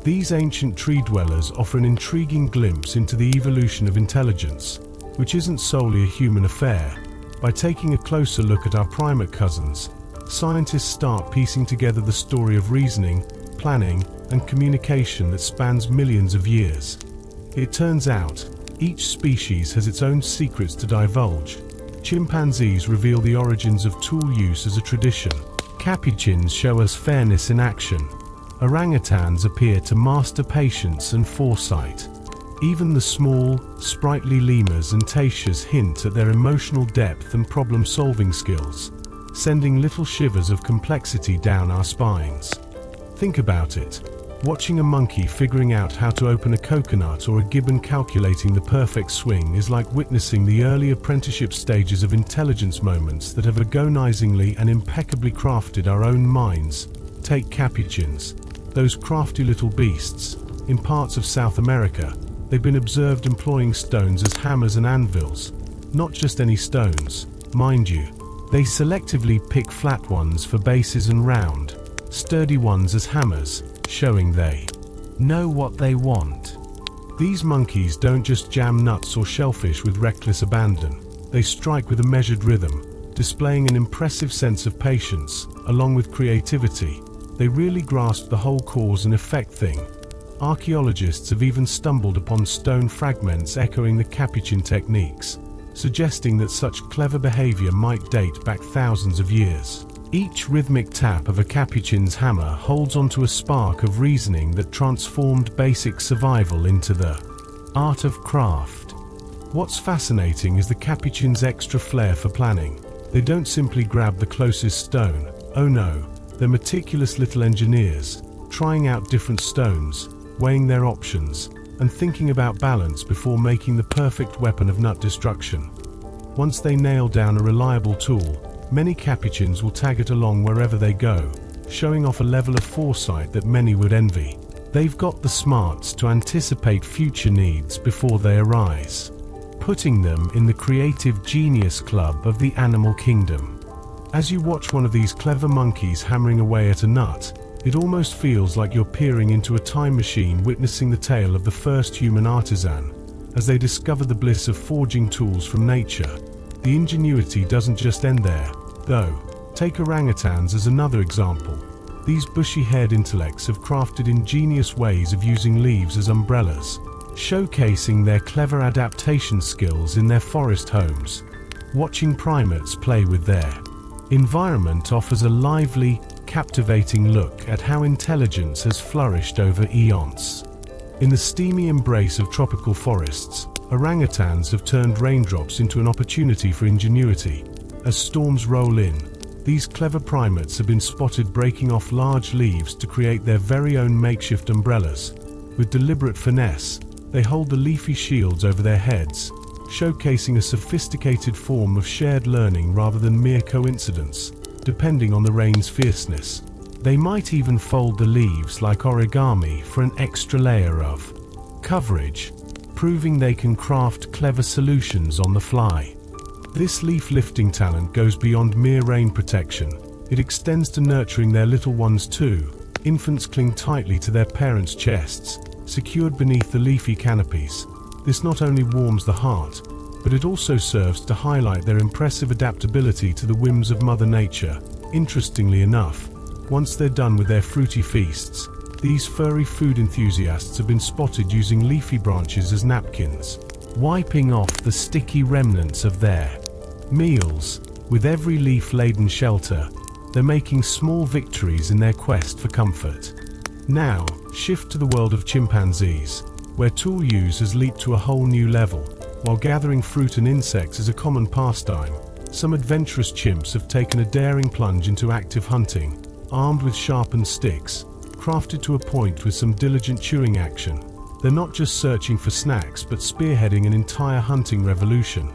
These ancient tree dwellers offer an intriguing glimpse into the evolution of intelligence, which isn't solely a human affair. By taking a closer look at our primate cousins, scientists start piecing together the story of reasoning, planning, and communication that spans millions of years. It turns out, each species has its own secrets to divulge. Chimpanzees reveal the origins of tool use as a tradition. Capuchins show us fairness in action. Orangutans appear to master patience and foresight. Even the small, sprightly lemurs and teiches hint at their emotional depth and problem-solving skills, sending little shivers of complexity down our spines. Think about it. Watching a monkey figuring out how to open a coconut or a gibbon calculating the perfect swing is like witnessing the early apprenticeship stages of intelligence, moments that have agonizingly and impeccably crafted our own minds. Take capuchins, those crafty little beasts. In parts of South America, they've been observed employing stones as hammers and anvils. Not just any stones, mind you. They selectively pick flat ones for bases and round, sturdy ones as hammers, showing they know what they want. These monkeys don't just jam nuts or shellfish with reckless abandon. They strike with a measured rhythm, displaying an impressive sense of patience, along with creativity. They really grasp the whole cause and effect thing. Archaeologists have even stumbled upon stone fragments echoing the capuchin techniques, suggesting that such clever behavior might date back thousands of years. Each rhythmic tap of a capuchin's hammer holds onto a spark of reasoning that transformed basic survival into the art of craft. What's fascinating is the capuchin's extra flair for planning. They don't simply grab the closest stone. Oh no, they're meticulous little engineers, trying out different stones, weighing their options, and thinking about balance before making the perfect weapon of nut destruction. Once they nail down a reliable tool, many capuchins will tag it along wherever they go, showing off a level of foresight that many would envy. They've got the smarts to anticipate future needs before they arise, putting them in the creative genius club of the animal kingdom. As you watch one of these clever monkeys hammering away at a nut, it almost feels like you're peering into a time machine, witnessing the tale of the first human artisan, as they discover the bliss of forging tools from nature. The ingenuity doesn't just end there, though. Take orangutans as another example. These bushy-haired intellects have crafted ingenious ways of using leaves as umbrellas, showcasing their clever adaptation skills in their forest homes. watching primates play with their environment offers a lively, captivating look at how intelligence has flourished over eons. In the steamy embrace of tropical forests, orangutans have turned raindrops into an opportunity for ingenuity. As storms roll in, these clever primates have been spotted breaking off large leaves to create their very own makeshift umbrellas. With deliberate finesse, they hold the leafy shields over their heads, showcasing a sophisticated form of shared learning rather than mere coincidence, depending on the rain's fierceness. They might even fold the leaves like origami for an extra layer of coverage, proving they can craft clever solutions on the fly. This leaf-lifting talent goes beyond mere rain protection. It extends to nurturing their little ones too. Infants cling tightly to their parents' chests, secured beneath the leafy canopies. This not only warms the heart, but it also serves to highlight their impressive adaptability to the whims of Mother Nature. Interestingly enough, once they're done with their fruity feasts, these furry food enthusiasts have been spotted using leafy branches as napkins, wiping off the sticky remnants of their meals. With every leaf-laden shelter, they're making small victories in their quest for comfort. Now, shift to the world of chimpanzees, where tool use has leaped to a whole new level. While gathering fruit and insects is a common pastime, some adventurous chimps have taken a daring plunge into active hunting, armed with sharpened sticks, crafted to a point with some diligent chewing action. They're not just searching for snacks but spearheading an entire hunting revolution.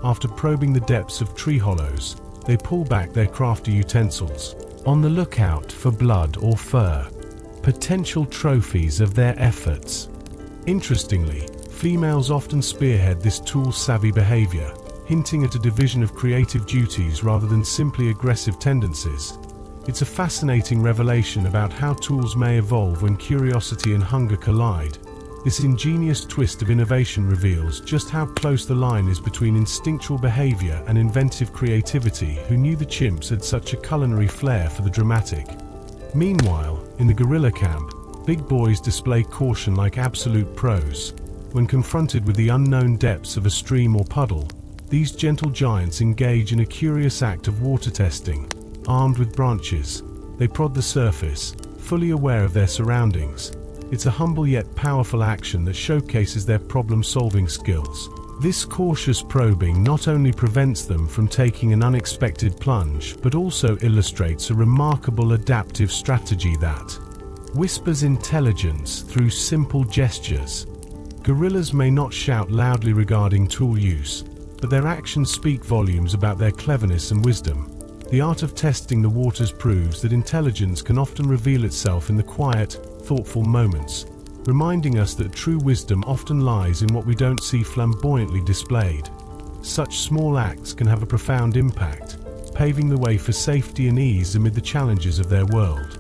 After probing the depths of tree hollows, they pull back their crafty utensils, on the lookout for blood or fur, potential trophies of their efforts. Interestingly, females often spearhead this tool-savvy behavior, hinting at a division of creative duties rather than simply aggressive tendencies. It's a fascinating revelation about how tools may evolve when curiosity and hunger collide. This ingenious twist of innovation reveals just how close the line is between instinctual behavior and inventive creativity. Who knew the chimps had such a culinary flair for the dramatic? Meanwhile, in the gorilla camp, big boys display caution like absolute pros. When confronted with the unknown depths of a stream or puddle, these gentle giants engage in a curious act of water testing. Armed with branches, they prod the surface, fully aware of their surroundings. It's a humble yet powerful action that showcases their problem-solving skills. This cautious probing not only prevents them from taking an unexpected plunge, but also illustrates a remarkable adaptive strategy that whispers intelligence through simple gestures. Gorillas may not shout loudly regarding tool use, but their actions speak volumes about their cleverness and wisdom. The art of testing the waters proves that intelligence can often reveal itself in the quiet, thoughtful moments, reminding us that true wisdom often lies in what we don't see flamboyantly displayed. Such small acts can have a profound impact, paving the way for safety and ease amid the challenges of their world.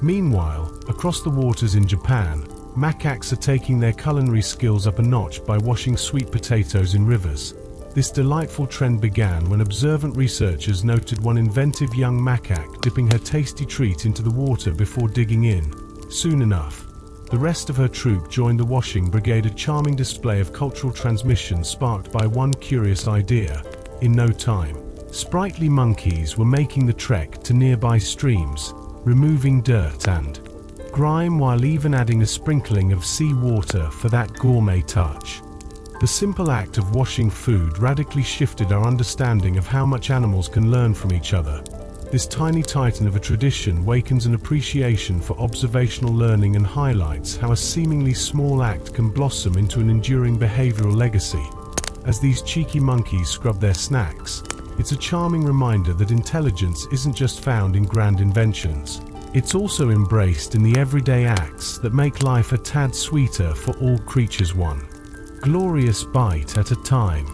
Meanwhile, across the waters in Japan, macaques are taking their culinary skills up a notch by washing sweet potatoes in rivers. This delightful trend began when observant researchers noted one inventive young macaque dipping her tasty treat into the water before digging in. Soon enough, the rest of her troop joined the washing brigade, a charming display of cultural transmission sparked by one curious idea. In no time, sprightly monkeys were making the trek to nearby streams, removing dirt and grime while even adding a sprinkling of sea water for that gourmet touch. The simple act of washing food radically shifted our understanding of how much animals can learn from each other. This tiny titan of a tradition wakens an appreciation for observational learning and highlights how a seemingly small act can blossom into an enduring behavioral legacy. As these cheeky monkeys scrub their snacks, it's a charming reminder that intelligence isn't just found in grand inventions. It's also embraced in the everyday acts that make life a tad sweeter for all creatures, one glorious bite at a time.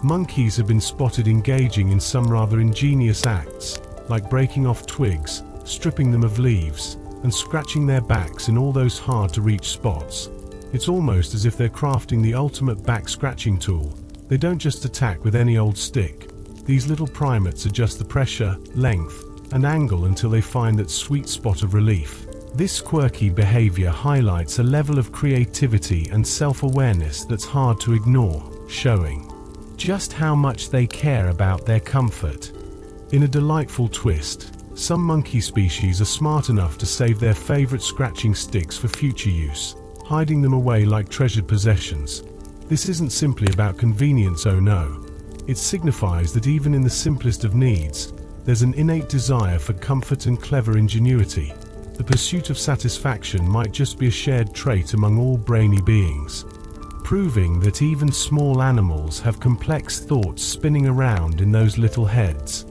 Monkeys have been spotted engaging in some rather ingenious acts, like breaking off twigs, stripping them of leaves, and scratching their backs in all those hard-to-reach spots. It's almost as if they're crafting the ultimate back-scratching tool. They don't just attack with any old stick. These little primates adjust the pressure, length, and angle until they find that sweet spot of relief. This quirky behavior highlights a level of creativity and self-awareness that's hard to ignore, showing just how much they care about their comfort. In a delightful twist, some monkey species are smart enough to save their favorite scratching sticks for future use, hiding them away like treasured possessions. This isn't simply about convenience, oh no. It signifies that even in the simplest of needs, there's an innate desire for comfort and clever ingenuity. The pursuit of satisfaction might just be a shared trait among all brainy beings, proving that even small animals have complex thoughts spinning around in those little heads.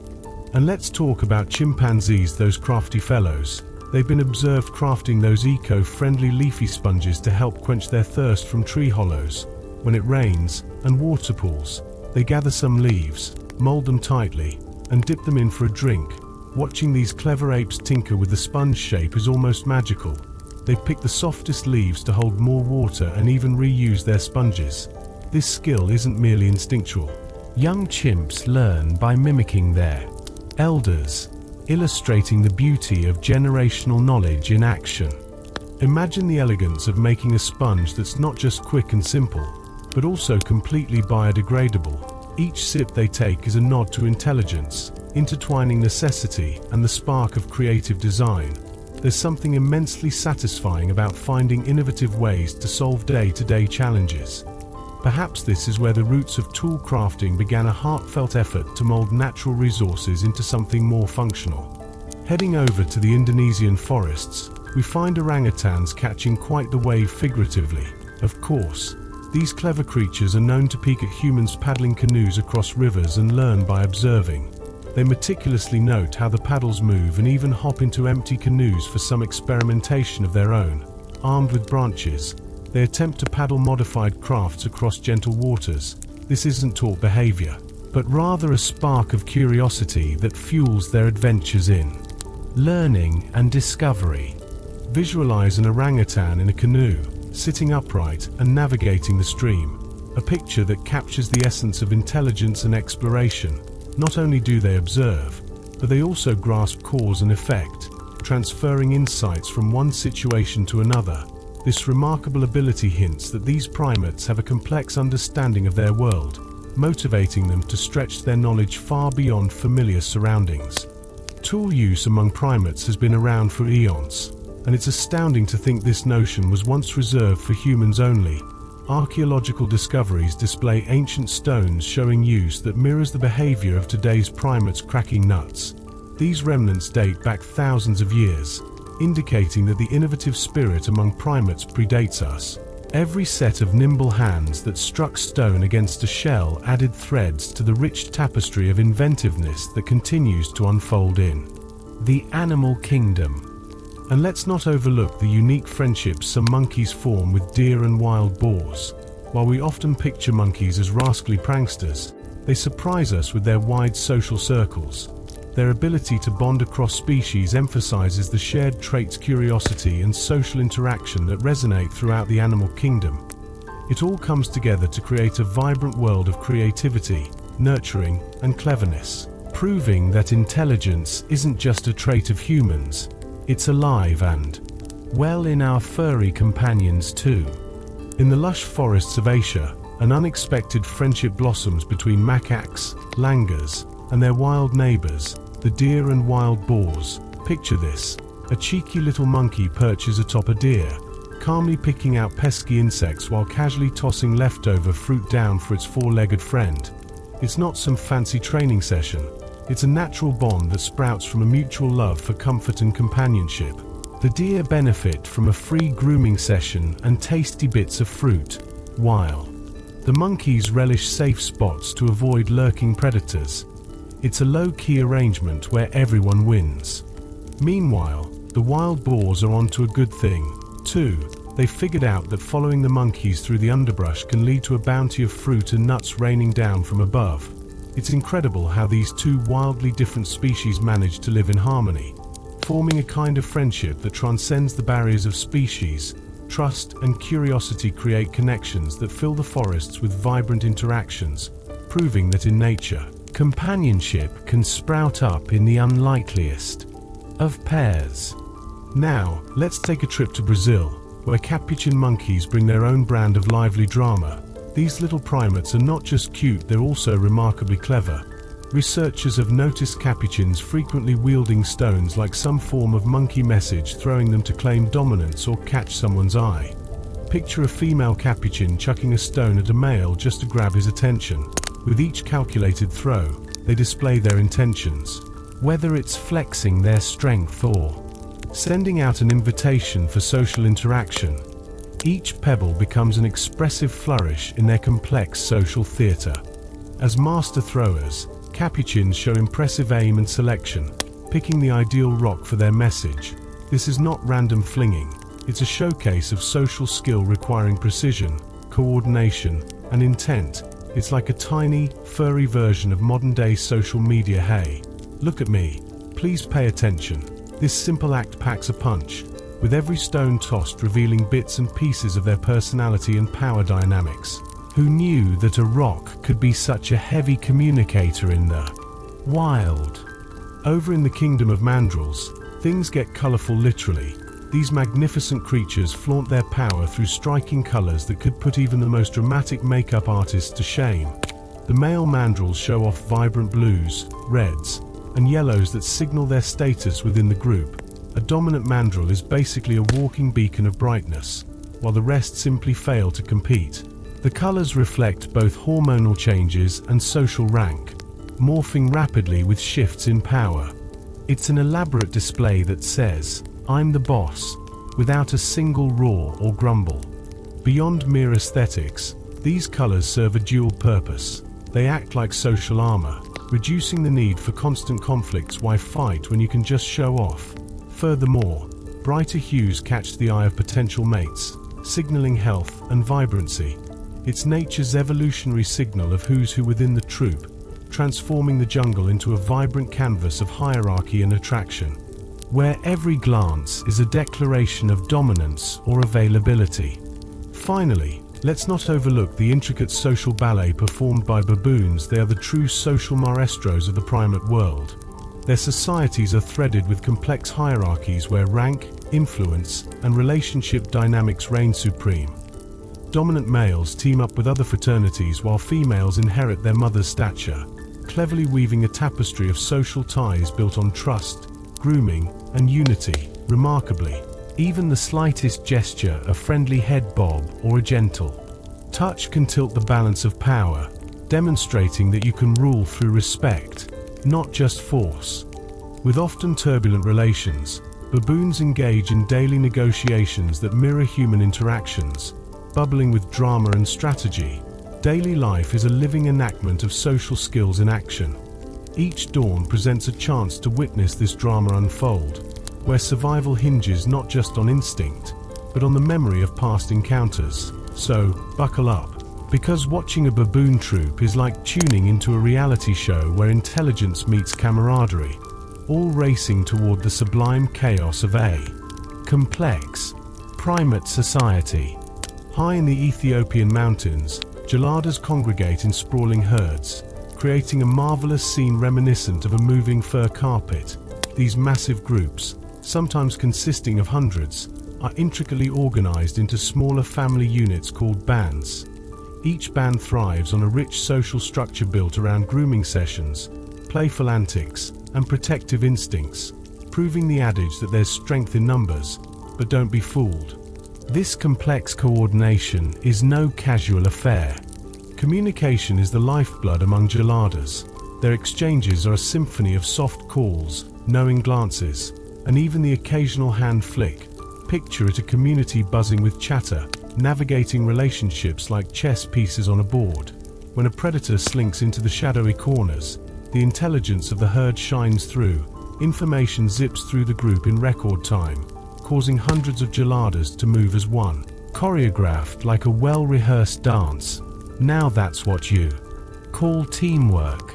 And let's talk about chimpanzees, those crafty fellows. They've been observed crafting those eco-friendly leafy sponges to help quench their thirst from tree hollows. When it rains and water pools, they gather some leaves, mold them tightly, and dip them in for a drink. Watching these clever apes tinker with the sponge shape is almost magical. They pick the softest leaves to hold more water and even reuse their sponges. This skill isn't merely instinctual. Young chimps learn by mimicking their elders, illustrating the beauty of generational knowledge in action. Imagine the elegance of making a sponge that's not just quick and simple, but also completely biodegradable. Each sip they take is a nod to intelligence, intertwining necessity and the spark of creative design. There's something immensely satisfying about finding innovative ways to solve day-to-day challenges. Perhaps this is where the roots of tool crafting began, a heartfelt effort to mold natural resources into something more functional. Heading over to the Indonesian forests, we find orangutans catching quite the wave figuratively. Of course, these clever creatures are known to peek at humans paddling canoes across rivers and learn by observing. They meticulously note how the paddles move and even hop into empty canoes for some experimentation of their own. Armed with branches, they attempt to paddle modified crafts across gentle waters. This isn't taught behavior, but rather a spark of curiosity that fuels their adventures in learning and discovery. Visualize an orangutan in a canoe, sitting upright and navigating the stream, a picture that captures the essence of intelligence and exploration. Not only do they observe, but they also grasp cause and effect, transferring insights from one situation to another. This remarkable ability hints that these primates have a complex understanding of their world, motivating them to stretch their knowledge far beyond familiar surroundings. Tool use among primates has been around for eons, and it's astounding to think this notion was once reserved for humans only. Archaeological discoveries display ancient stones showing use that mirrors the behavior of today's primates cracking nuts. These remnants date back thousands of years, indicating that the innovative spirit among primates predates us. Every set of nimble hands that struck stone against a shell added threads to the rich tapestry of inventiveness that continues to unfold in the animal kingdom. And let's not overlook the unique friendships some monkeys form with deer and wild boars. While we often picture monkeys as rascally pranksters, they surprise us with their wide social circles. Their ability to bond across species emphasizes the shared traits curiosity and social interaction that resonate throughout the animal kingdom. It all comes together to create a vibrant world of creativity, nurturing, and cleverness, proving that intelligence isn't just a trait of humans. It's alive and well in our furry companions too. In the lush forests of Asia, an unexpected friendship blossoms between macaques, langurs, and their wild neighbors, the deer and wild boars. Picture this: a cheeky little monkey perches atop a deer, calmly picking out pesky insects while casually tossing leftover fruit down for its four-legged friend. It's not some fancy training session. It's a natural bond that sprouts from a mutual love for comfort and companionship. The deer benefit from a free grooming session and tasty bits of fruit, while the monkeys relish safe spots to avoid lurking predators. It's a low-key arrangement where everyone wins. Meanwhile, the wild boars are onto a good thing, too. They figured out that following the monkeys through the underbrush can lead to a bounty of fruit and nuts raining down from above. It's incredible how these two wildly different species manage to live in harmony, forming a kind of friendship that transcends the barriers of species. Trust and curiosity create connections that fill the forests with vibrant interactions, proving that in nature, companionship can sprout up in the unlikeliest of pairs. Now, let's take a trip to Brazil, where capuchin monkeys bring their own brand of lively drama. These little primates are not just cute, they're also remarkably clever. Researchers have noticed capuchins frequently wielding stones like some form of monkey message, throwing them to claim dominance or catch someone's eye. Picture a female capuchin chucking a stone at a male just to grab his attention. With each calculated throw, they display their intentions, whether it's flexing their strength or sending out an invitation for social interaction. Each pebble becomes an expressive flourish in their complex social theater. As master throwers, capuchins show impressive aim and selection, picking the ideal rock for their message. This is not random flinging, it's a showcase of social skill requiring precision, coordination, and intent. It's like a tiny, furry version of modern-day social media. Hey, look at me, please pay attention. This simple act packs a punch, with every stone tossed revealing bits and pieces of their personality and power dynamics. Who knew that a rock could be such a heavy communicator in the wild? Over in the kingdom of mandrills, things get colorful literally. These magnificent creatures flaunt their power through striking colors that could put even the most dramatic makeup artists to shame. The male mandrills show off vibrant blues, reds, and yellows that signal their status within the group. A dominant mandrill is basically a walking beacon of brightness, while the rest simply fail to compete. The colors reflect both hormonal changes and social rank, morphing rapidly with shifts in power. It's an elaborate display that says, "I'm the boss," without a single roar or grumble. Beyond mere aesthetics, these colors serve a dual purpose. They act like social armor, reducing the need for constant conflicts. Why fight when you can just show off? Furthermore, brighter hues catch the eye of potential mates, signaling health and vibrancy. It's nature's evolutionary signal of who's who within the troop, transforming the jungle into a vibrant canvas of hierarchy and attraction, where every glance is a declaration of dominance or availability. Finally, let's not overlook the intricate social ballet performed by baboons. They are the true social maestros of the primate world. Their societies are threaded with complex hierarchies where rank, influence, and relationship dynamics reign supreme. Dominant males team up with other fraternities while females inherit their mother's stature, cleverly weaving a tapestry of social ties built on trust, grooming, and unity. Remarkably, even the slightest gesture, a friendly head bob or a gentle touch, can tilt the balance of power, demonstrating that you can rule through respect, not just force. With often turbulent relations, baboons engage in daily negotiations that mirror human interactions, bubbling with drama and strategy. Daily life is a living enactment of social skills in action. Each dawn presents a chance to witness this drama unfold, where survival hinges not just on instinct, but on the memory of past encounters. So, buckle up, because watching a baboon troop is like tuning into a reality show where intelligence meets camaraderie, all racing toward the sublime chaos of a complex primate society. High in the Ethiopian mountains, geladas congregate in sprawling herds, creating a marvelous scene reminiscent of a moving fur carpet. These massive groups, sometimes consisting of hundreds, are intricately organized into smaller family units called bands. Each band thrives on a rich social structure built around grooming sessions, playful antics, and protective instincts, proving the adage that there's strength in numbers. But don't be fooled. This complex coordination is no casual affair. Communication is the lifeblood among geladas. Their exchanges are a symphony of soft calls, knowing glances, and even the occasional hand flick. Picture it, a community buzzing with chatter, navigating relationships like chess pieces on a board. When a predator slinks into the shadowy corners, the intelligence of the herd shines through. Information zips through the group in record time, causing hundreds of geladas to move as one, choreographed like a well-rehearsed dance. Now that's what you call teamwork.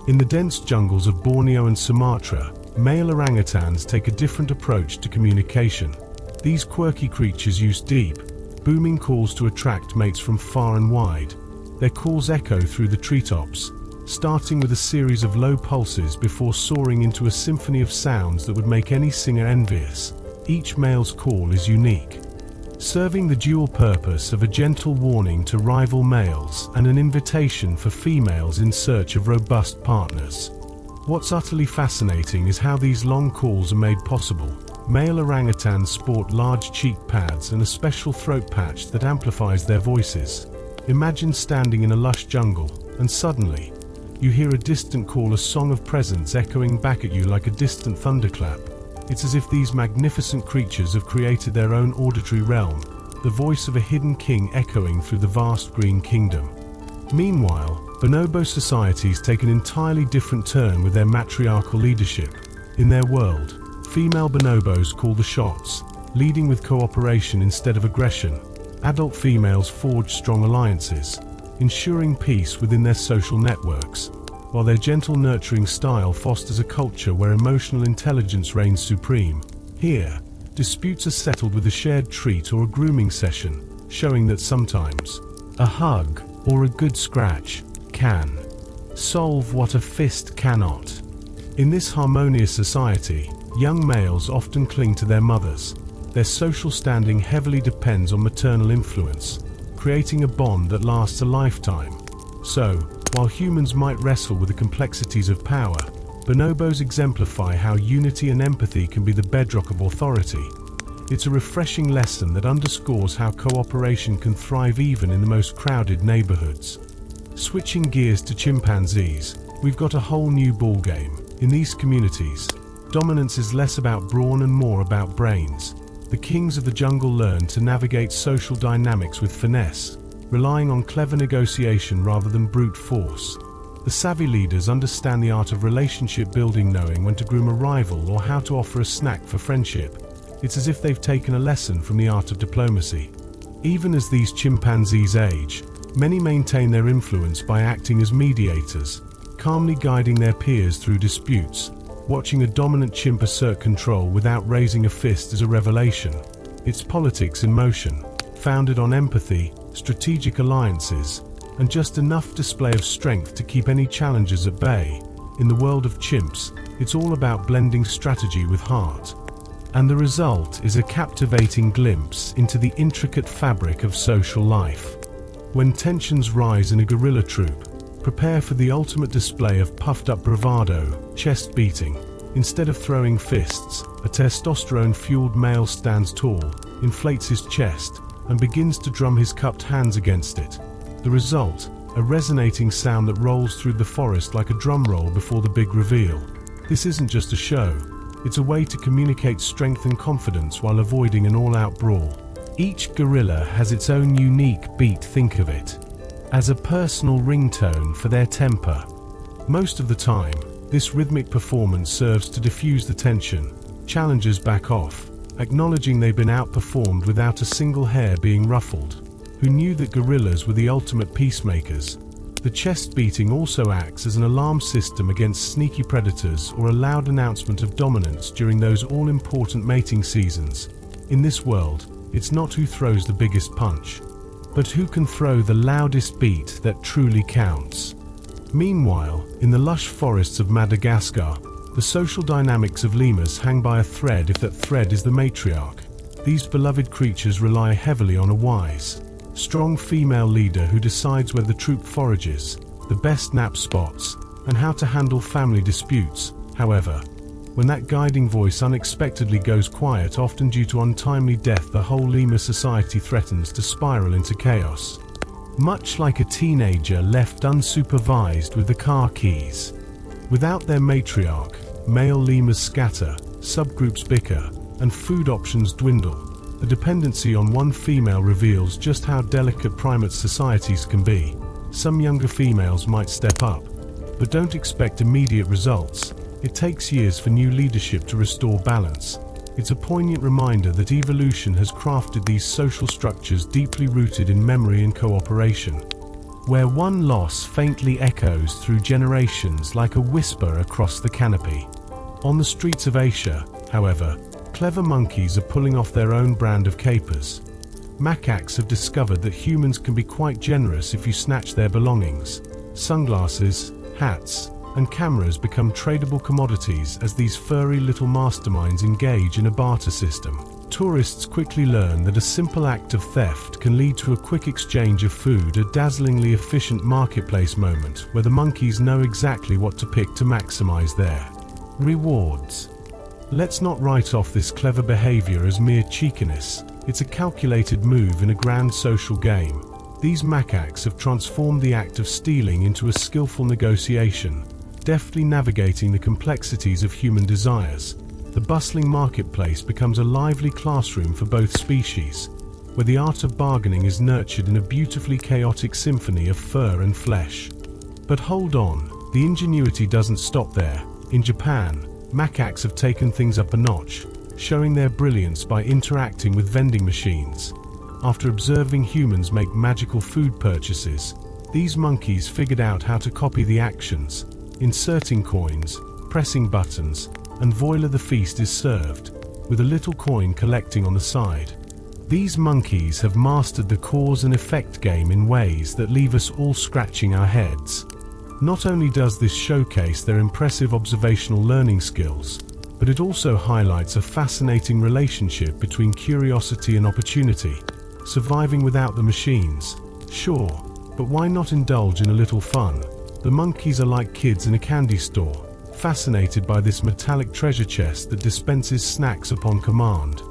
In the dense jungles of Borneo and Sumatra, male orangutans take a different approach to communication. These quirky creatures use deep, booming calls to attract mates from far and wide. Their calls echo through the treetops, starting with a series of low pulses before soaring into a symphony of sounds that would make any singer envious. Each male's call is unique, serving the dual purpose of a gentle warning to rival males and an invitation for females in search of robust partners. What's utterly fascinating is how these long calls are made possible. Male orangutans sport large cheek pads and a special throat patch that amplifies their voices. Imagine standing in a lush jungle, and suddenly, you hear a distant call, a song of presence echoing back at you like a distant thunderclap. It's as if these magnificent creatures have created their own auditory realm, the voice of a hidden king echoing through the vast green kingdom. Meanwhile, bonobo societies take an entirely different turn with their matriarchal leadership. In their world, female bonobos call the shots, leading with cooperation instead of aggression. Adult females forge strong alliances, ensuring peace within their social networks, while their gentle nurturing style fosters a culture where emotional intelligence reigns supreme. Here, disputes are settled with a shared treat or a grooming session, showing that sometimes a hug or a good scratch can solve what a fist cannot. In this harmonious society, young males often cling to their mothers. Their social standing heavily depends on maternal influence, creating a bond that lasts a lifetime. So, while humans might wrestle with the complexities of power, bonobos exemplify how unity and empathy can be the bedrock of authority. It's a refreshing lesson that underscores how cooperation can thrive even in the most crowded neighborhoods. Switching gears to chimpanzees, we've got a whole new ballgame. In these communities, dominance is less about brawn and more about brains. The kings of the jungle learn to navigate social dynamics with finesse, relying on clever negotiation rather than brute force. The savvy leaders understand the art of relationship building, knowing when to groom a rival or how to offer a snack for friendship. It's as if they've taken a lesson from the art of diplomacy. Even as these chimpanzees age, many maintain their influence by acting as mediators, calmly guiding their peers through disputes. Watching a dominant chimp assert control without raising a fist is a revelation. It's politics in motion, founded on empathy, strategic alliances, and just enough display of strength to keep any challengers at bay. In the world of chimps, it's all about blending strategy with heart. And the result is a captivating glimpse into the intricate fabric of social life. When tensions rise in a gorilla troop, prepare for the ultimate display of puffed-up bravado, chest beating. Instead of throwing fists, a testosterone-fueled male stands tall, inflates his chest, and begins to drum his cupped hands against it. The result, a resonating sound that rolls through the forest like a drum roll before the big reveal. This isn't just a show, it's a way to communicate strength and confidence while avoiding an all-out brawl. Each gorilla has its own unique beat, think of it as a personal ringtone for their temper. Most of the time, this rhythmic performance serves to diffuse the tension. Challengers back off, acknowledging they've been outperformed without a single hair being ruffled. Who knew that gorillas were the ultimate peacemakers? The chest beating also acts as an alarm system against sneaky predators or a loud announcement of dominance during those all-important mating seasons. In this world, it's not who throws the biggest punch, but who can throw the loudest beat that truly counts. Meanwhile, in the lush forests of Madagascar, the social dynamics of lemurs hang by a thread, if that thread is the matriarch. These beloved creatures rely heavily on a wise, strong female leader who decides where the troop forages, the best nap spots, and how to handle family disputes. However, when that guiding voice unexpectedly goes quiet, often due to untimely death, the whole lemur society threatens to spiral into chaos. Much like a teenager left unsupervised with the car keys. Without their matriarch, male lemurs scatter, subgroups bicker, and food options dwindle. The dependency on one female reveals just how delicate primate societies can be. Some younger females might step up, but don't expect immediate results. It takes years for new leadership to restore balance. It's a poignant reminder that evolution has crafted these social structures deeply rooted in memory and cooperation, where one loss faintly echoes through generations like a whisper across the canopy. On the streets of Asia, however, clever monkeys are pulling off their own brand of capers. Macaques have discovered that humans can be quite generous if you snatch their belongings. Sunglasses, hats, and cameras become tradable commodities as these furry little masterminds engage in a barter system. Tourists quickly learn that a simple act of theft can lead to a quick exchange of food, a dazzlingly efficient marketplace moment where the monkeys know exactly what to pick to maximize their rewards. Let's not write off this clever behavior as mere cheekiness. It's a calculated move in a grand social game. These macaques have transformed the act of stealing into a skillful negotiation, deftly navigating the complexities of human desires. The bustling marketplace becomes a lively classroom for both species, where the art of bargaining is nurtured in a beautifully chaotic symphony of fur and flesh. But hold on, the ingenuity doesn't stop there. In Japan, macaques have taken things up a notch, showing their brilliance by interacting with vending machines. After observing humans make magical food purchases, these monkeys figured out how to copy the actions, inserting coins, pressing buttons, and voila, the feast is served, with a little coin collecting on the side. These monkeys have mastered the cause and effect game in ways that leave us all scratching our heads. Not only does this showcase their impressive observational learning skills, but it also highlights a fascinating relationship between curiosity and opportunity. Surviving without the machines, sure, but why not indulge in a little fun? The monkeys are like kids in a candy store, fascinated by this metallic treasure chest that dispenses snacks upon command.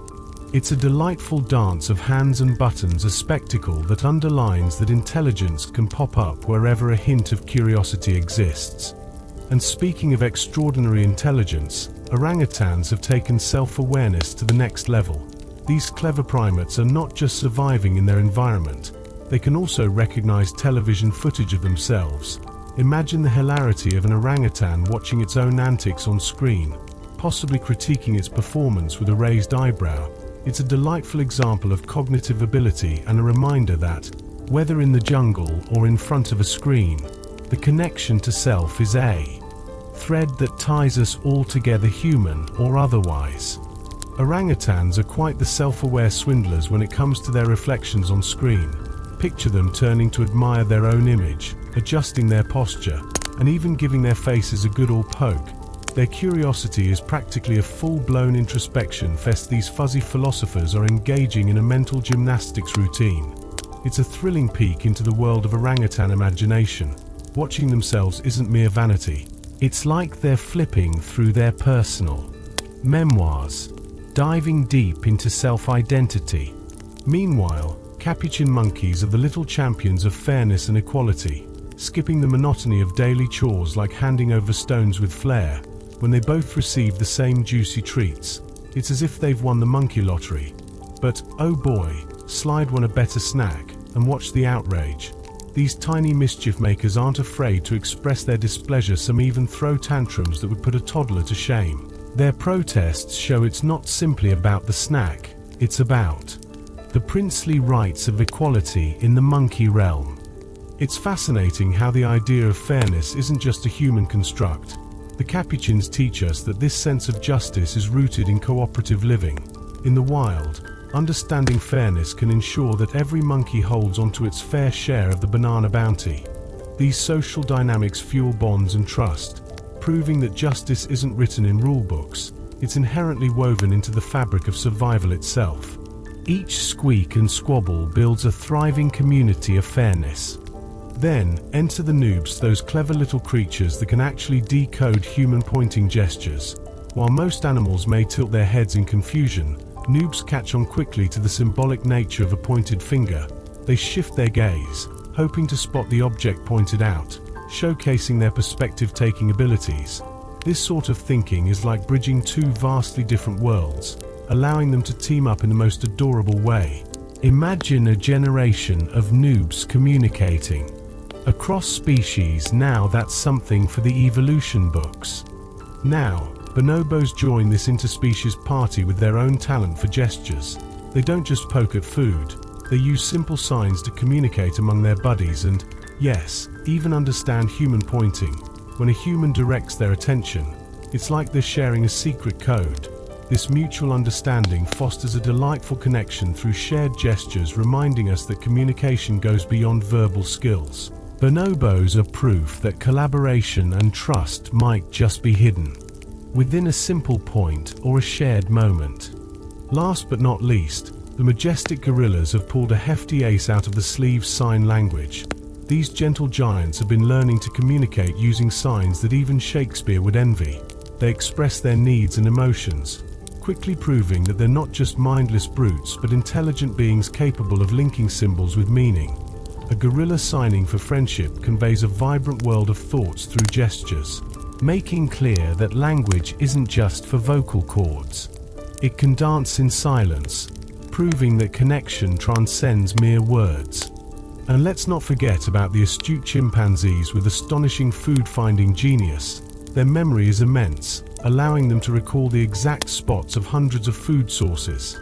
It's a delightful dance of hands and buttons, a spectacle that underlines that intelligence can pop up wherever a hint of curiosity exists. And speaking of extraordinary intelligence, orangutans have taken self-awareness to the next level. These clever primates are not just surviving in their environment, they can also recognize television footage of themselves. Imagine the hilarity of an orangutan watching its own antics on screen, possibly critiquing its performance with a raised eyebrow. It's a delightful example of cognitive ability and a reminder that, whether in the jungle or in front of a screen, the connection to self is a thread that ties us all together, human or otherwise. Orangutans are quite the self-aware swindlers when it comes to their reflections on screen. Picture them turning to admire their own image, adjusting their posture, and even giving their faces a good old poke. Their curiosity is practically a full-blown introspection fest. These fuzzy philosophers are engaging in a mental gymnastics routine. It's a thrilling peek into the world of orangutan imagination. Watching themselves isn't mere vanity. It's like they're flipping through their personal memoirs, diving deep into self-identity. Meanwhile, capuchin monkeys are the little champions of fairness and equality, skipping the monotony of daily chores like handing over stones with flair. When they both receive the same juicy treats, it's as if they've won the monkey lottery. But, oh boy, slide one a better snack, and watch the outrage. These tiny mischief makers aren't afraid to express their displeasure. Some even throw tantrums that would put a toddler to shame. Their protests show it's not simply about the snack, it's about the princely rights of equality in the monkey realm. It's fascinating how the idea of fairness isn't just a human construct. The capuchins teach us that this sense of justice is rooted in cooperative living. In the wild, understanding fairness can ensure that every monkey holds onto its fair share of the banana bounty. These social dynamics fuel bonds and trust, proving that justice isn't written in rulebooks, it's inherently woven into the fabric of survival itself. Each squeak and squabble builds a thriving community of fairness. Then, enter the noobs, those clever little creatures that can actually decode human pointing gestures. While most animals may tilt their heads in confusion, noobs catch on quickly to the symbolic nature of a pointed finger. They shift their gaze, hoping to spot the object pointed out, showcasing their perspective-taking abilities. This sort of thinking is like bridging two vastly different worlds, allowing them to team up in the most adorable way. Imagine a generation of noobs communicating across species. Now that's something for the evolution books. Now, bonobos join this interspecies party with their own talent for gestures. They don't just poke at food, they use simple signs to communicate among their buddies and, yes, even understand human pointing. When a human directs their attention, it's like they're sharing a secret code. This mutual understanding fosters a delightful connection through shared gestures, reminding us that communication goes beyond verbal skills. Bonobos are proof that collaboration and trust might just be hidden within a simple point or a shared moment. Last but not least, the majestic gorillas have pulled a hefty ace out of the sleeve's sign language. These gentle giants have been learning to communicate using signs that even Shakespeare would envy. They express their needs and emotions, quickly proving that they're not just mindless brutes but intelligent beings capable of linking symbols with meaning. A gorilla signing for friendship conveys a vibrant world of thoughts through gestures, making clear that language isn't just for vocal cords. It can dance in silence, proving that connection transcends mere words. And let's not forget about the astute chimpanzees with astonishing food-finding genius. Their memory is immense, allowing them to recall the exact spots of hundreds of food sources.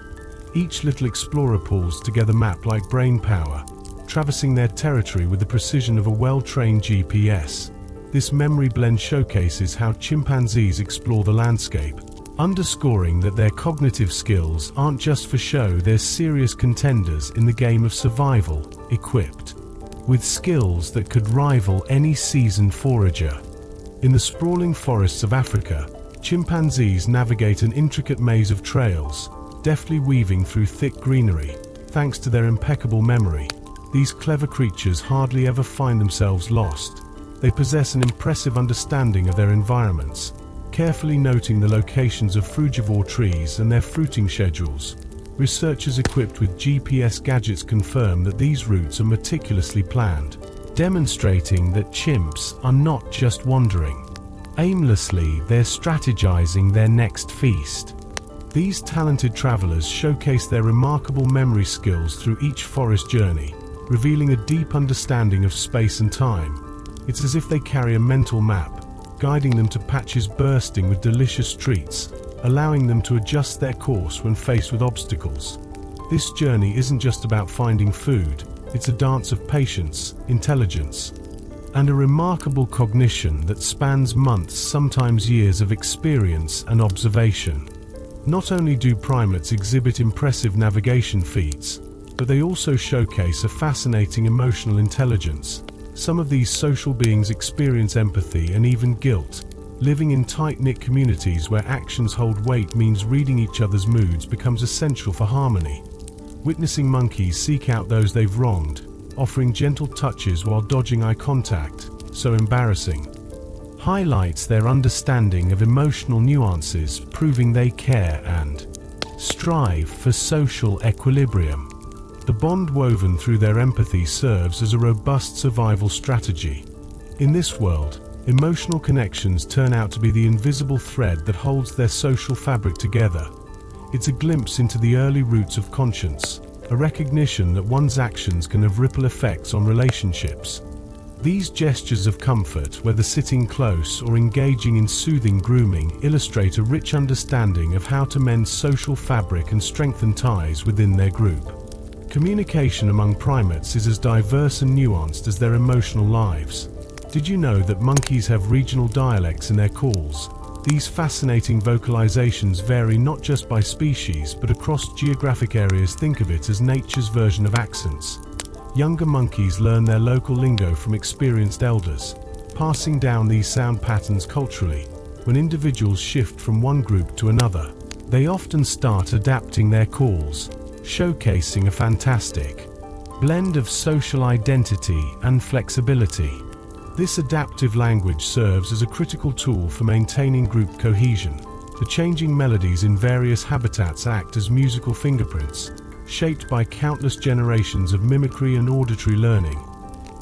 Each little explorer pulls together map like brain power, traversing their territory with the precision of a well-trained GPS. This memory blend showcases how chimpanzees explore the landscape, underscoring that their cognitive skills aren't just for show, they're serious contenders in the game of survival, equipped with skills that could rival any seasoned forager. In the sprawling forests of Africa, chimpanzees navigate an intricate maze of trails, deftly weaving through thick greenery. Thanks to their impeccable memory, these clever creatures hardly ever find themselves lost. They possess an impressive understanding of their environments, carefully noting the locations of frugivore trees and their fruiting schedules. Researchers equipped with GPS gadgets confirm that these routes are meticulously planned, demonstrating that chimps are not just wandering aimlessly, they're strategizing their next feast. These talented travelers showcase their remarkable memory skills through each forest journey, revealing a deep understanding of space and time. It's as if they carry a mental map, guiding them to patches bursting with delicious treats, allowing them to adjust their course when faced with obstacles. This journey isn't just about finding food, it's a dance of patience, intelligence, and a remarkable cognition that spans months, sometimes years of experience and observation. Not only do primates exhibit impressive navigation feats, but they also showcase a fascinating emotional intelligence. Some of these social beings experience empathy and even guilt. Living in tight-knit communities where actions hold weight means reading each other's moods becomes essential for harmony. Witnessing monkeys seek out those they've wronged, offering gentle touches while dodging eye contact, so embarrassing, highlights their understanding of emotional nuances, proving they care and strive for social equilibrium. The bond woven through their empathy serves as a robust survival strategy. In this world, emotional connections turn out to be the invisible thread that holds their social fabric together. It's a glimpse into the early roots of conscience, a recognition that one's actions can have ripple effects on relationships. These gestures of comfort, whether sitting close or engaging in soothing grooming, illustrate a rich understanding of how to mend social fabric and strengthen ties within their group. Communication among primates is as diverse and nuanced as their emotional lives. Did you know that monkeys have regional dialects in their calls? These fascinating vocalizations vary not just by species but across geographic areas. Think of it as nature's version of accents. Younger monkeys learn their local lingo from experienced elders, passing down these sound patterns culturally. When individuals shift from one group to another, they often start adapting their calls, showcasing a fantastic blend of social identity and flexibility. This adaptive language serves as a critical tool for maintaining group cohesion. The changing melodies in various habitats act as musical fingerprints, shaped by countless generations of mimicry and auditory learning.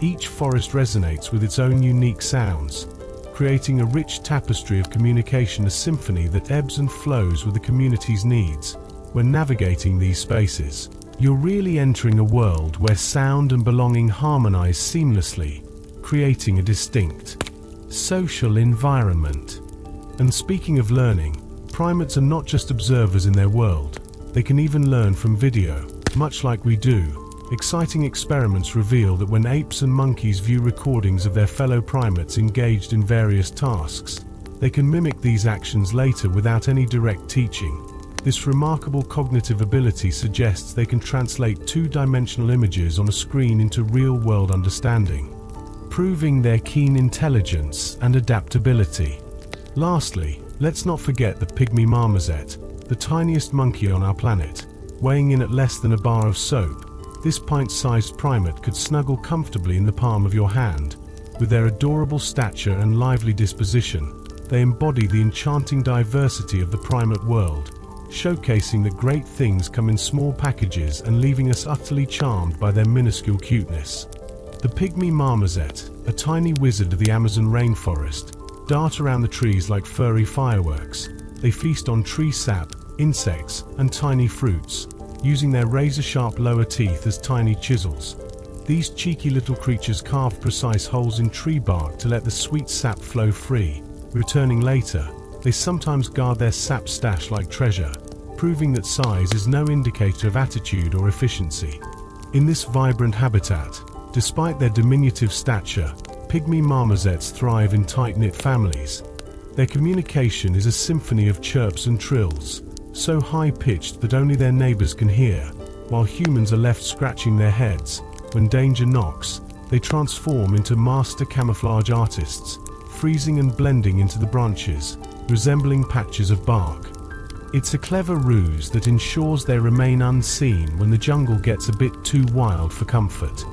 Each forest resonates with its own unique sounds, creating a rich tapestry of communication, a symphony that ebbs and flows with the community's needs. When navigating these spaces, you're really entering a world where sound and belonging harmonize seamlessly, creating a distinct social environment. And speaking of learning, primates are not just observers in their world, they can even learn from video, much like we do. Exciting experiments reveal that when apes and monkeys view recordings of their fellow primates engaged in various tasks, they can mimic these actions later without any direct teaching. This remarkable cognitive ability suggests they can translate two-dimensional images on a screen into real-world understanding, proving their keen intelligence and adaptability. Lastly, let's not forget the pygmy marmoset, the tiniest monkey on our planet. Weighing in at less than a bar of soap, this pint-sized primate could snuggle comfortably in the palm of your hand. With their adorable stature and lively disposition, they embody the enchanting diversity of the primate world, showcasing that great things come in small packages and leaving us utterly charmed by their minuscule cuteness. The pygmy marmoset, a tiny wizard of the Amazon rainforest, dart around the trees like furry fireworks. They feast on tree sap, insects, and tiny fruits, using their razor-sharp lower teeth as tiny chisels. These cheeky little creatures carve precise holes in tree bark to let the sweet sap flow free. Returning later, they sometimes guard their sap stash like treasure, proving that size is no indicator of attitude or efficiency. In this vibrant habitat, despite their diminutive stature, pygmy marmosets thrive in tight-knit families. Their communication is a symphony of chirps and trills, so high-pitched that only their neighbors can hear, while humans are left scratching their heads. When danger knocks, they transform into master camouflage artists, freezing and blending into the branches, resembling patches of bark. It's a clever ruse that ensures they remain unseen when the jungle gets a bit too wild for comfort.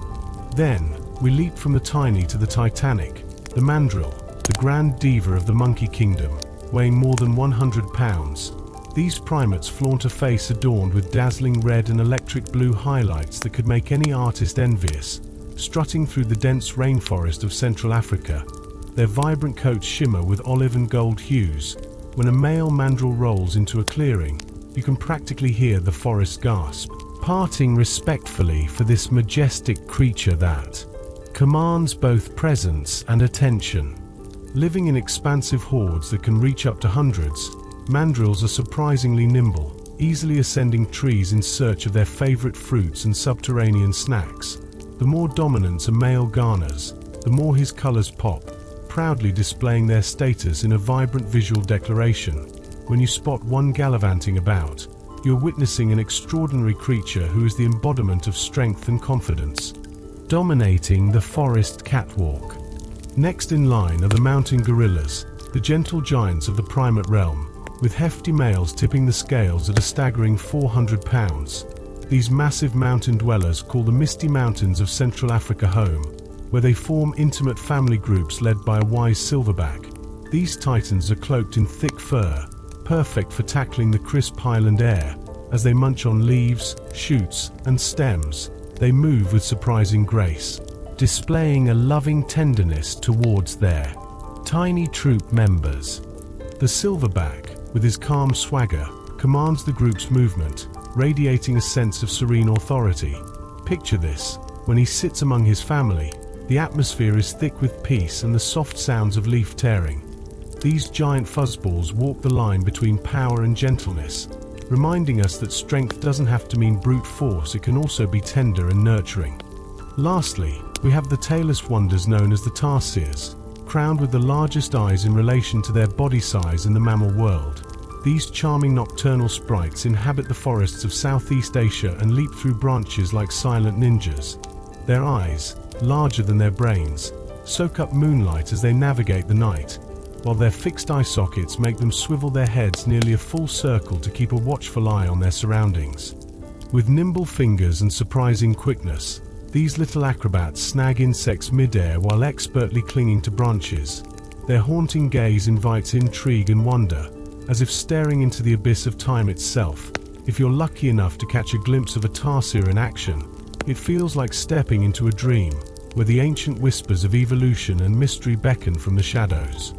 Then, we leap from the tiny to the titanic, the mandrill, the grand diva of the monkey kingdom, weighing more than 100 pounds. These primates flaunt a face adorned with dazzling red and electric blue highlights that could make any artist envious. Strutting through the dense rainforest of Central Africa, their vibrant coats shimmer with olive and gold hues. When a male mandrill rolls into a clearing, you can practically hear the forest gasp, parting respectfully for this majestic creature that commands both presence and attention. Living in expansive hordes that can reach up to hundreds, mandrills are surprisingly nimble, easily ascending trees in search of their favorite fruits and subterranean snacks. The more dominance a male garners, the more his colors pop, proudly displaying their status in a vibrant visual declaration. When you spot one gallivanting about, you're witnessing an extraordinary creature who is the embodiment of strength and confidence, dominating the forest catwalk. Next in line are the mountain gorillas, the gentle giants of the primate realm, with hefty males tipping the scales at a staggering 400 pounds. These massive mountain dwellers call the misty mountains of Central Africa home, where they form intimate family groups led by a wise silverback. These titans are cloaked in thick fur, perfect for tackling the crisp highland air. As they munch on leaves, shoots, and stems, they move with surprising grace, displaying a loving tenderness towards their tiny troop members. The silverback, with his calm swagger, commands the group's movement, radiating a sense of serene authority. Picture this: when he sits among his family, the atmosphere is thick with peace and the soft sounds of leaf tearing. These giant fuzzballs walk the line between power and gentleness, reminding us that strength doesn't have to mean brute force, it can also be tender and nurturing. Lastly, we have the tailless wonders known as the tarsiers, crowned with the largest eyes in relation to their body size in the mammal world. These charming nocturnal sprites inhabit the forests of Southeast Asia and leap through branches like silent ninjas. Their eyes, larger than their brains, soak up moonlight as they navigate the night, while their fixed eye sockets make them swivel their heads nearly a full circle to keep a watchful eye on their surroundings. With nimble fingers and surprising quickness, these little acrobats snag insects mid-air while expertly clinging to branches. Their haunting gaze invites intrigue and wonder, as if staring into the abyss of time itself. If you're lucky enough to catch a glimpse of a tarsier in action, it feels like stepping into a dream, where the ancient whispers of evolution and mystery beckon from the shadows.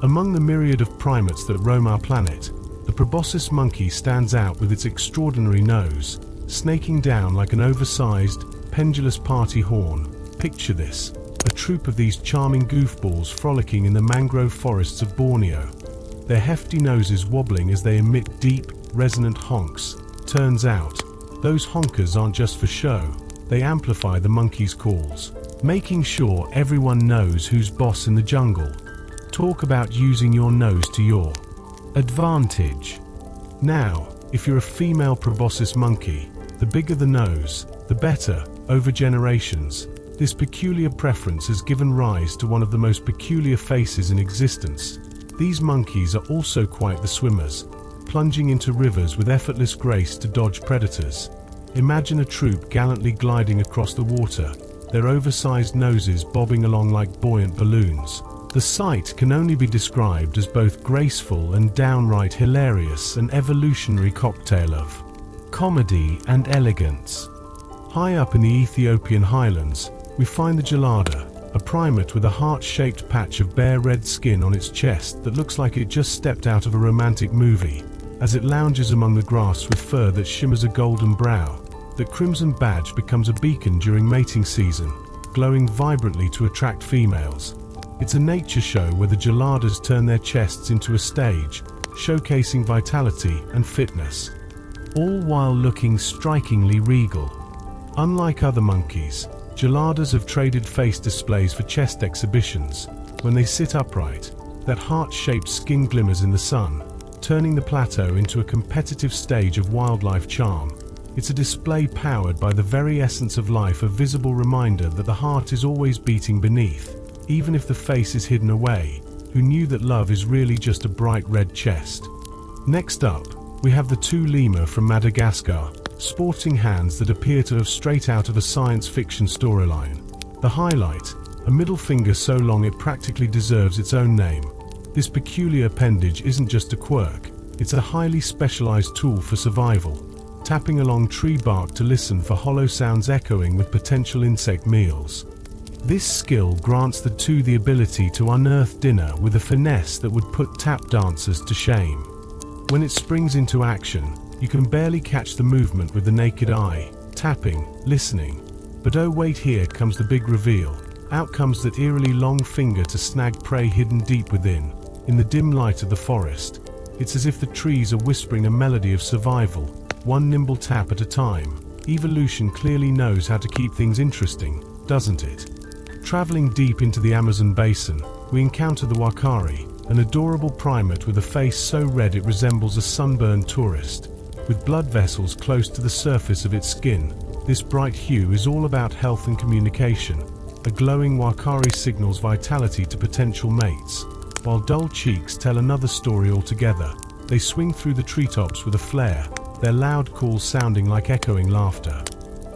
Among the myriad of primates that roam our planet, the proboscis monkey stands out with its extraordinary nose, snaking down like an oversized, pendulous party horn. Picture this: a troop of these charming goofballs frolicking in the mangrove forests of Borneo, their hefty noses wobbling as they emit deep, resonant honks. Turns out, those honkers aren't just for show, they amplify the monkey's calls, making sure everyone knows who's boss in the jungle. Talk about using your nose to your advantage. Now, if you're a female proboscis monkey, the bigger the nose, the better. Over generations, this peculiar preference has given rise to one of the most peculiar faces in existence. These monkeys are also quite the swimmers, plunging into rivers with effortless grace to dodge predators. Imagine a troop gallantly gliding across the water, their oversized noses bobbing along like buoyant balloons. The sight can only be described as both graceful and downright hilarious, an evolutionary cocktail of comedy and elegance. High up in the Ethiopian highlands, we find the gelada, a primate with a heart-shaped patch of bare red skin on its chest that looks like it just stepped out of a romantic movie. As it lounges among the grass with fur that shimmers a golden brow, that crimson badge becomes a beacon during mating season, glowing vibrantly to attract females. It's a nature show where the geladas turn their chests into a stage, showcasing vitality and fitness, all while looking strikingly regal. Unlike other monkeys, geladas have traded face displays for chest exhibitions. When they sit upright, that heart-shaped skin glimmers in the sun, turning the plateau into a competitive stage of wildlife charm. It's a display powered by the very essence of life, a visible reminder that the heart is always beating beneath, even if the face is hidden away. Who knew that love is really just a bright red chest? Next up, we have the two lemur from Madagascar, sporting hands that appear to have straight out of a science fiction storyline. The highlight, a middle finger so long it practically deserves its own name. This peculiar appendage isn't just a quirk, it's a highly specialized tool for survival, tapping along tree bark to listen for hollow sounds echoing with potential insect meals. This skill grants the two the ability to unearth dinner with a finesse that would put tap dancers to shame. When it springs into action, you can barely catch the movement with the naked eye, tapping, listening. But oh wait, here comes the big reveal. Out comes that eerily long finger to snag prey hidden deep within. In the dim light of the forest, it's as if the trees are whispering a melody of survival, one nimble tap at a time. Evolution clearly knows how to keep things interesting, doesn't it? Traveling deep into the Amazon basin, we encounter the wakari, an adorable primate with a face so red it resembles a sunburned tourist. With blood vessels close to the surface of its skin, this bright hue is all about health and communication. A glowing wakari signals vitality to potential mates, while dull cheeks tell another story altogether. They swing through the treetops with a flair, their loud calls sounding like echoing laughter.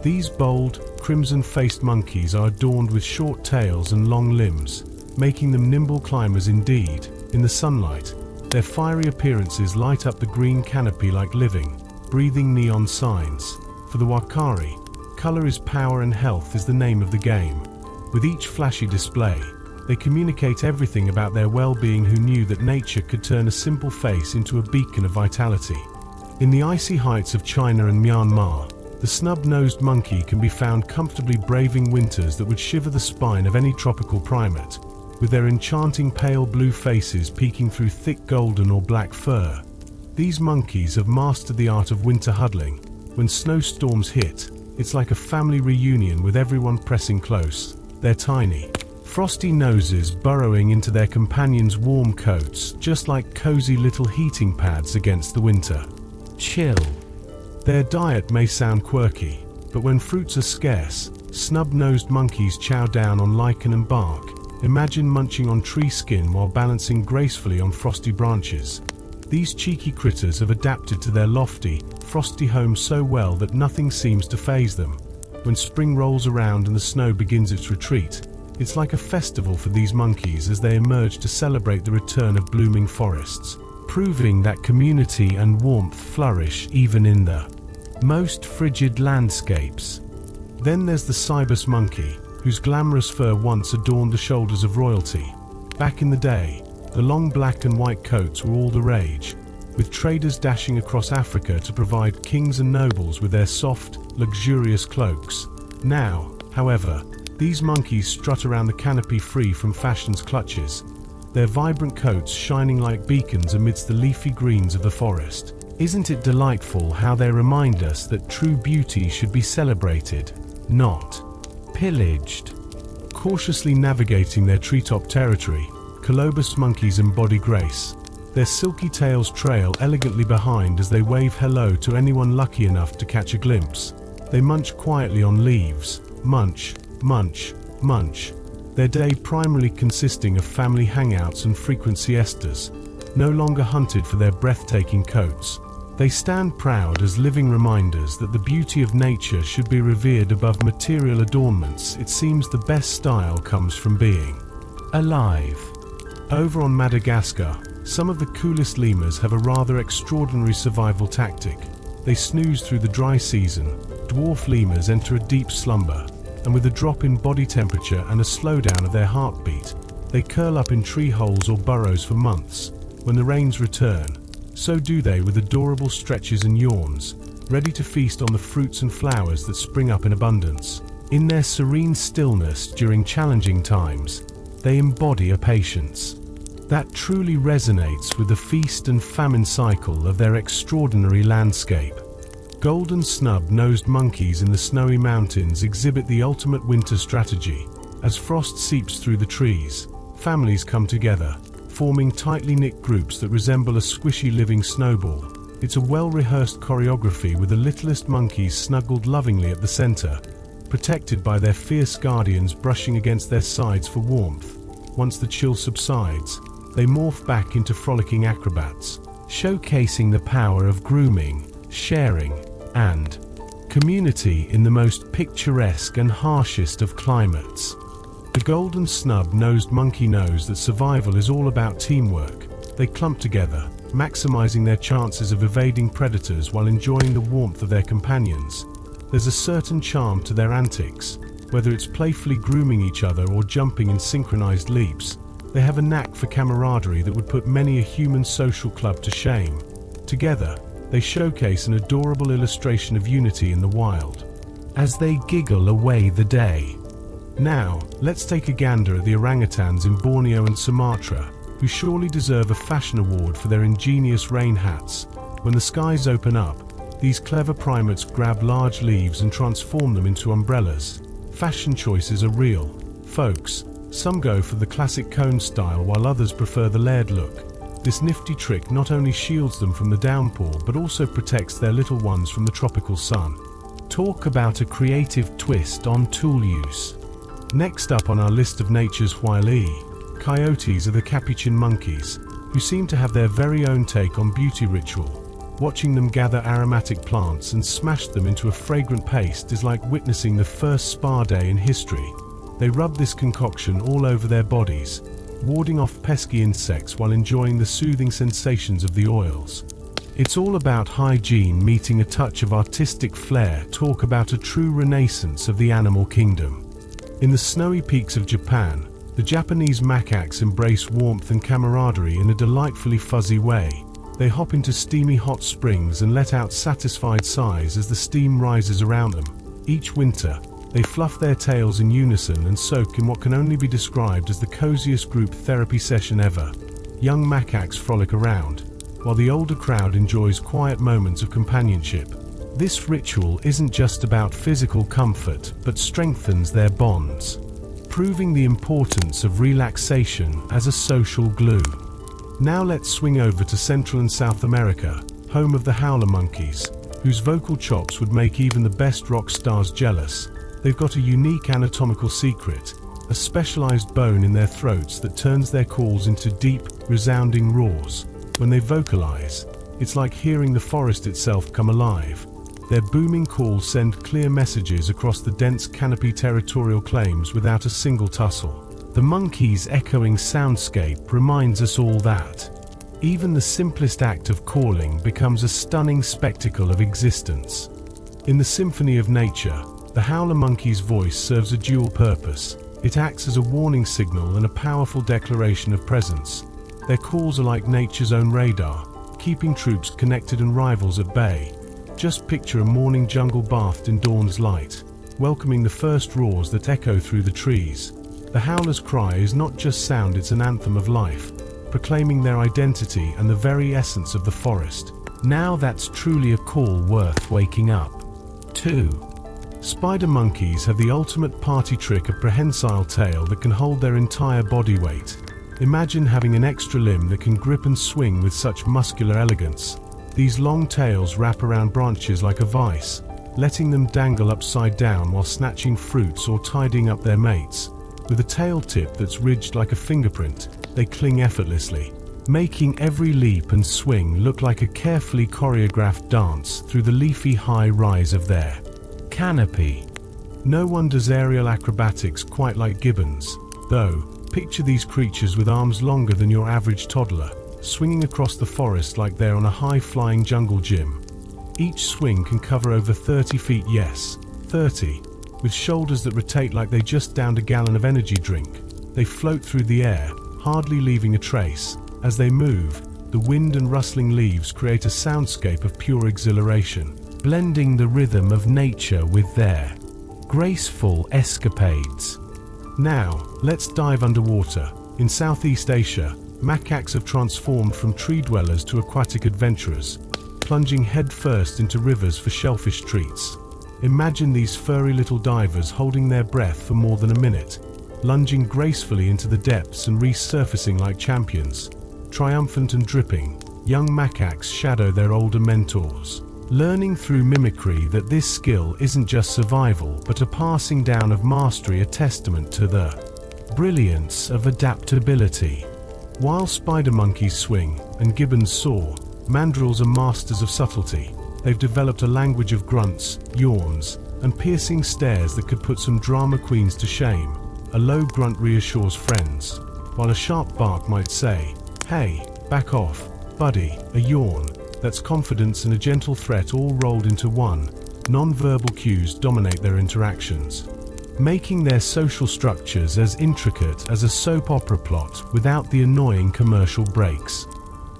These bold, crimson-faced monkeys are adorned with short tails and long limbs, making them nimble climbers indeed. In the sunlight, their fiery appearances light up the green canopy like living, breathing neon signs. For the wakari, color is power and health is the name of the game. With each flashy display, they communicate everything about their well-being. Who knew that nature could turn a simple face into a beacon of vitality? In the icy heights of China and Myanmar, the snub-nosed monkey can be found comfortably braving winters that would shiver the spine of any tropical primate. With their enchanting pale blue faces peeking through thick golden or black fur, these monkeys have mastered the art of winter huddling. When snowstorms hit, it's like a family reunion with everyone pressing close, their tiny, frosty noses burrowing into their companions' warm coats, just like cozy little heating pads against the winter chill. Their diet may sound quirky, but when fruits are scarce, snub-nosed monkeys chow down on lichen and bark. Imagine munching on tree skin while balancing gracefully on frosty branches. These cheeky critters have adapted to their lofty, frosty home so well that nothing seems to faze them. When spring rolls around and the snow begins its retreat, it's like a festival for these monkeys as they emerge to celebrate the return of blooming forests, proving that community and warmth flourish even in the most frigid landscapes. Then there's the cibus monkey, whose glamorous fur once adorned the shoulders of royalty. Back in the day, the long black and white coats were all the rage, with traders dashing across Africa to provide kings and nobles with their soft, luxurious cloaks. Now, however, these monkeys strut around the canopy free from fashion's clutches, their vibrant coats shining like beacons amidst the leafy greens of the forest. Isn't it delightful how they remind us that true beauty should be celebrated, not pillaged? Cautiously navigating their treetop territory, colobus monkeys embody grace. Their silky tails trail elegantly behind as they wave hello to anyone lucky enough to catch a glimpse. They munch quietly on leaves, munch, munch, munch, their day primarily consisting of family hangouts and frequent siestas. no longer hunted for their breathtaking coats. They stand proud as living reminders that the beauty of nature should be revered above material adornments. It seems the best style comes from being alive. Over on Madagascar, some of the coolest lemurs have a rather extraordinary survival tactic. They snooze through the dry season. Dwarf lemurs enter a deep slumber, and with a drop in body temperature and a slowdown of their heartbeat, they curl up in tree holes or burrows for months. When the rains return, so do they with adorable stretches and yawns, ready to feast on the fruits and flowers that spring up in abundance. In their serene stillness during challenging times, they embody a patience that truly resonates with the feast and famine cycle of their extraordinary landscape. Golden snub-nosed monkeys in the snowy mountains exhibit the ultimate winter strategy. As frost seeps through the trees, families come together, forming tightly knit groups that resemble a squishy living snowball. It's a well-rehearsed choreography with the littlest monkeys snuggled lovingly at the center, protected by their fierce guardians brushing against their sides for warmth. Once the chill subsides, they morph back into frolicking acrobats, showcasing the power of grooming, sharing, and community in the most picturesque and harshest of climates. The golden snub-nosed monkey knows that survival is all about teamwork. They clump together, maximizing their chances of evading predators while enjoying the warmth of their companions. There's a certain charm to their antics, whether it's playfully grooming each other or jumping in synchronized leaps. They have a knack for camaraderie that would put many a human social club to shame. Together, they showcase an adorable illustration of unity in the wild, as they giggle away the day. Now, let's take a gander at the orangutans in Borneo and Sumatra, who surely deserve a fashion award for their ingenious rain hats. When the skies open up, these clever primates grab large leaves and transform them into umbrellas. Fashion choices are real, folks. Some go for the classic cone style while others prefer the layered look. This nifty trick not only shields them from the downpour but also protects their little ones from the tropical sun. Talk about a creative twist on tool use. Next up on our list of nature's wily coyotes are the capuchin monkeys, who seem to have their very own take on beauty ritual. Watching them gather aromatic plants and smash them into a fragrant paste is like witnessing the first spa day in history. They rub this concoction all over their bodies, warding off pesky insects while enjoying the soothing sensations of the oils. It's all about hygiene meeting a touch of artistic flair. Talk about a true renaissance of the animal kingdom. In the snowy peaks of Japan, the Japanese macaques embrace warmth and camaraderie in a delightfully fuzzy way. They hop into steamy hot springs and let out satisfied sighs as the steam rises around them. Each winter, they fluff their tails in unison and soak in what can only be described as the coziest group therapy session ever. Young macaques frolic around, while the older crowd enjoys quiet moments of companionship. This ritual isn't just about physical comfort, but strengthens their bonds, proving the importance of relaxation as a social glue. Now let's swing over to Central and South America, home of the howler monkeys, whose vocal chops would make even the best rock stars jealous. They've got a unique anatomical secret, a specialized bone in their throats that turns their calls into deep, resounding roars. When they vocalize, it's like hearing the forest itself come alive. Their booming calls send clear messages across the dense canopy territorial claims without a single tussle. The monkeys' echoing soundscape reminds us all that even the simplest act of calling becomes a stunning spectacle of existence. In the symphony of nature, the howler monkey's voice serves a dual purpose. It acts as a warning signal and a powerful declaration of presence. Their calls are like nature's own radar, keeping troops connected and rivals at bay. Just picture a morning jungle bathed in dawn's light, welcoming the first roars that echo through the trees. The howler's cry is not just sound, it's an anthem of life, proclaiming their identity and the very essence of the forest. Now that's truly a call worth waking up to. Spider monkeys have the ultimate party trick, a prehensile tail that can hold their entire body weight. Imagine having an extra limb that can grip and swing with such muscular elegance. These long tails wrap around branches like a vice, letting them dangle upside down while snatching fruits or tidying up their mates. With a tail tip that's ridged like a fingerprint, they cling effortlessly, making every leap and swing look like a carefully choreographed dance through the leafy high rise of their canopy. No one does aerial acrobatics quite like gibbons, though. Picture these creatures with arms longer than your average toddler, swinging across the forest like they're on a high-flying jungle gym. Each swing can cover over 30 feet, yes, 30, with shoulders that rotate like they just downed a gallon of energy drink. They float through the air, hardly leaving a trace. As they move, the wind and rustling leaves create a soundscape of pure exhilaration, blending the rhythm of nature with their graceful escapades. Now, let's dive underwater. In Southeast Asia, macaques have transformed from tree dwellers to aquatic adventurers, plunging headfirst into rivers for shellfish treats. Imagine these furry little divers holding their breath for more than a minute, lunging gracefully into the depths and resurfacing like champions. Triumphant and dripping, young macaques shadow their older mentors, learning through mimicry that this skill isn't just survival but a passing down of mastery, a testament to the brilliance of adaptability. While spider monkeys swing and gibbons soar, mandrills are masters of subtlety. They've developed a language of grunts, yawns, and piercing stares that could put some drama queens to shame. A low grunt reassures friends, while a sharp bark might say, "Hey, back off, buddy." A yawn, that's confidence and a gentle threat all rolled into one. Non-verbal cues dominate their interactions, making their social structures as intricate as a soap opera plot without the annoying commercial breaks.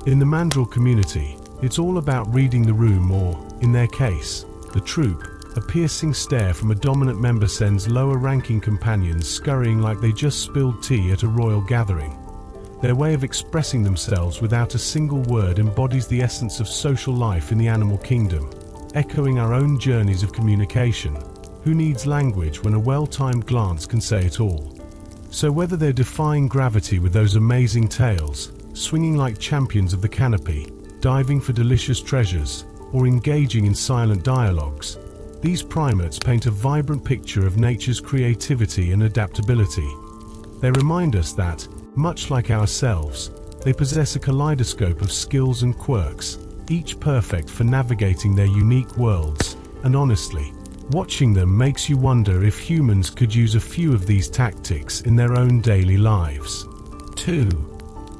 In the mandrill community, it's all about reading the room, or, in their case, the troop. A piercing stare from a dominant member sends lower-ranking companions scurrying like they just spilled tea at a royal gathering. Their way of expressing themselves without a single word embodies the essence of social life in the animal kingdom, echoing our own journeys of communication. Who needs language when a well-timed glance can say it all? So whether they're defying gravity with those amazing tails, swinging like champions of the canopy, diving for delicious treasures, or engaging in silent dialogues, these primates paint a vibrant picture of nature's creativity and adaptability. They remind us that, much like ourselves, they possess a kaleidoscope of skills and quirks, each perfect for navigating their unique worlds, and honestly, watching them makes you wonder if humans could use a few of these tactics in their own daily lives. 2.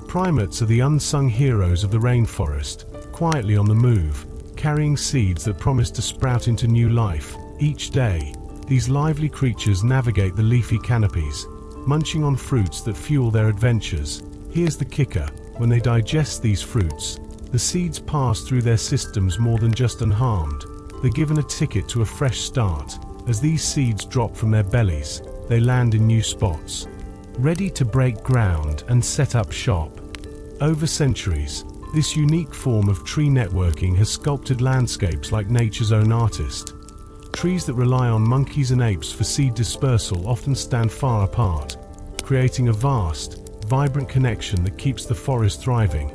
Primates are the unsung heroes of the rainforest, quietly on the move, carrying seeds that promise to sprout into new life. Each day, these lively creatures navigate the leafy canopies, munching on fruits that fuel their adventures. Here's the kicker: when they digest these fruits, the seeds pass through their systems more than just unharmed. They're given a ticket to a fresh start. As these seeds drop from their bellies, they land in new spots, ready to break ground and set up shop. Over centuries, this unique form of tree networking has sculpted landscapes like nature's own artist. Trees that rely on monkeys and apes for seed dispersal often stand far apart, creating a vast, vibrant connection that keeps the forest thriving.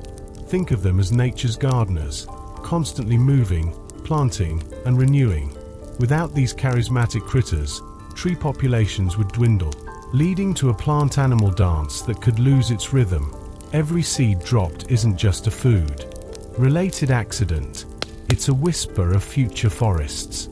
Think of them as nature's gardeners, constantly moving, planting, and renewing. Without these charismatic critters, tree populations would dwindle, leading to a plant-animal dance that could lose its rhythm. Every seed dropped isn't just a food-related accident, it's a whisper of future forests.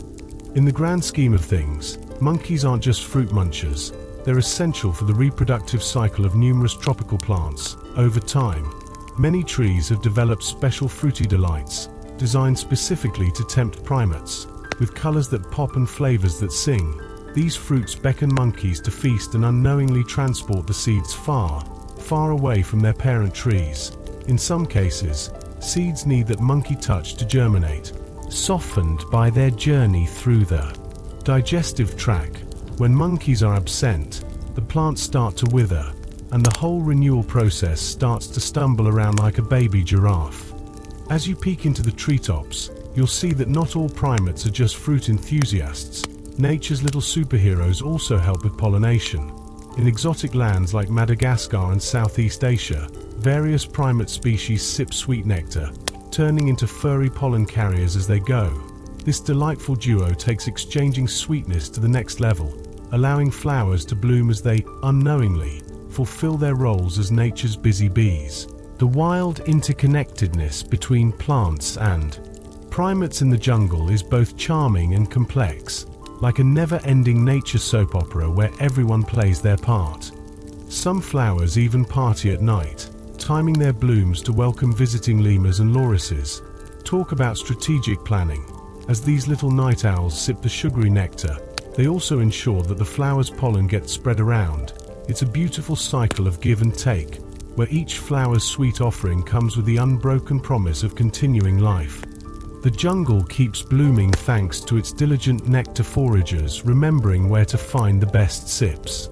In the grand scheme of things, monkeys aren't just fruit munchers, they're essential for the reproductive cycle of numerous tropical plants. Over time, many trees have developed special fruity delights, designed specifically to tempt primates. With colors that pop and flavors that sing, these fruits beckon monkeys to feast and unknowingly transport the seeds far, far away from their parent trees. In some cases, seeds need that monkey touch to germinate, softened by their journey through the digestive tract. When monkeys are absent, the plants start to wither, and the whole renewal process starts to stumble around like a baby giraffe. As you peek into the treetops, you'll see that not all primates are just fruit enthusiasts. Nature's little superheroes also help with pollination. In exotic lands like Madagascar and Southeast Asia, various primate species sip sweet nectar, turning into furry pollen carriers as they go. This delightful duo takes exchanging sweetness to the next level, allowing flowers to bloom as they, unknowingly, fulfill their roles as nature's busy bees. The wild interconnectedness between plants and primates in the jungle is both charming and complex, like a never-ending nature soap opera where everyone plays their part. Some flowers even party at night, timing their blooms to welcome visiting lemurs and lorises. Talk about strategic planning. As these little night owls sip the sugary nectar, they also ensure that the flower's pollen gets spread around. It's a beautiful cycle of give and take, where each flower's sweet offering comes with the unbroken promise of continuing life. The jungle keeps blooming thanks to its diligent nectar foragers remembering where to find the best sips.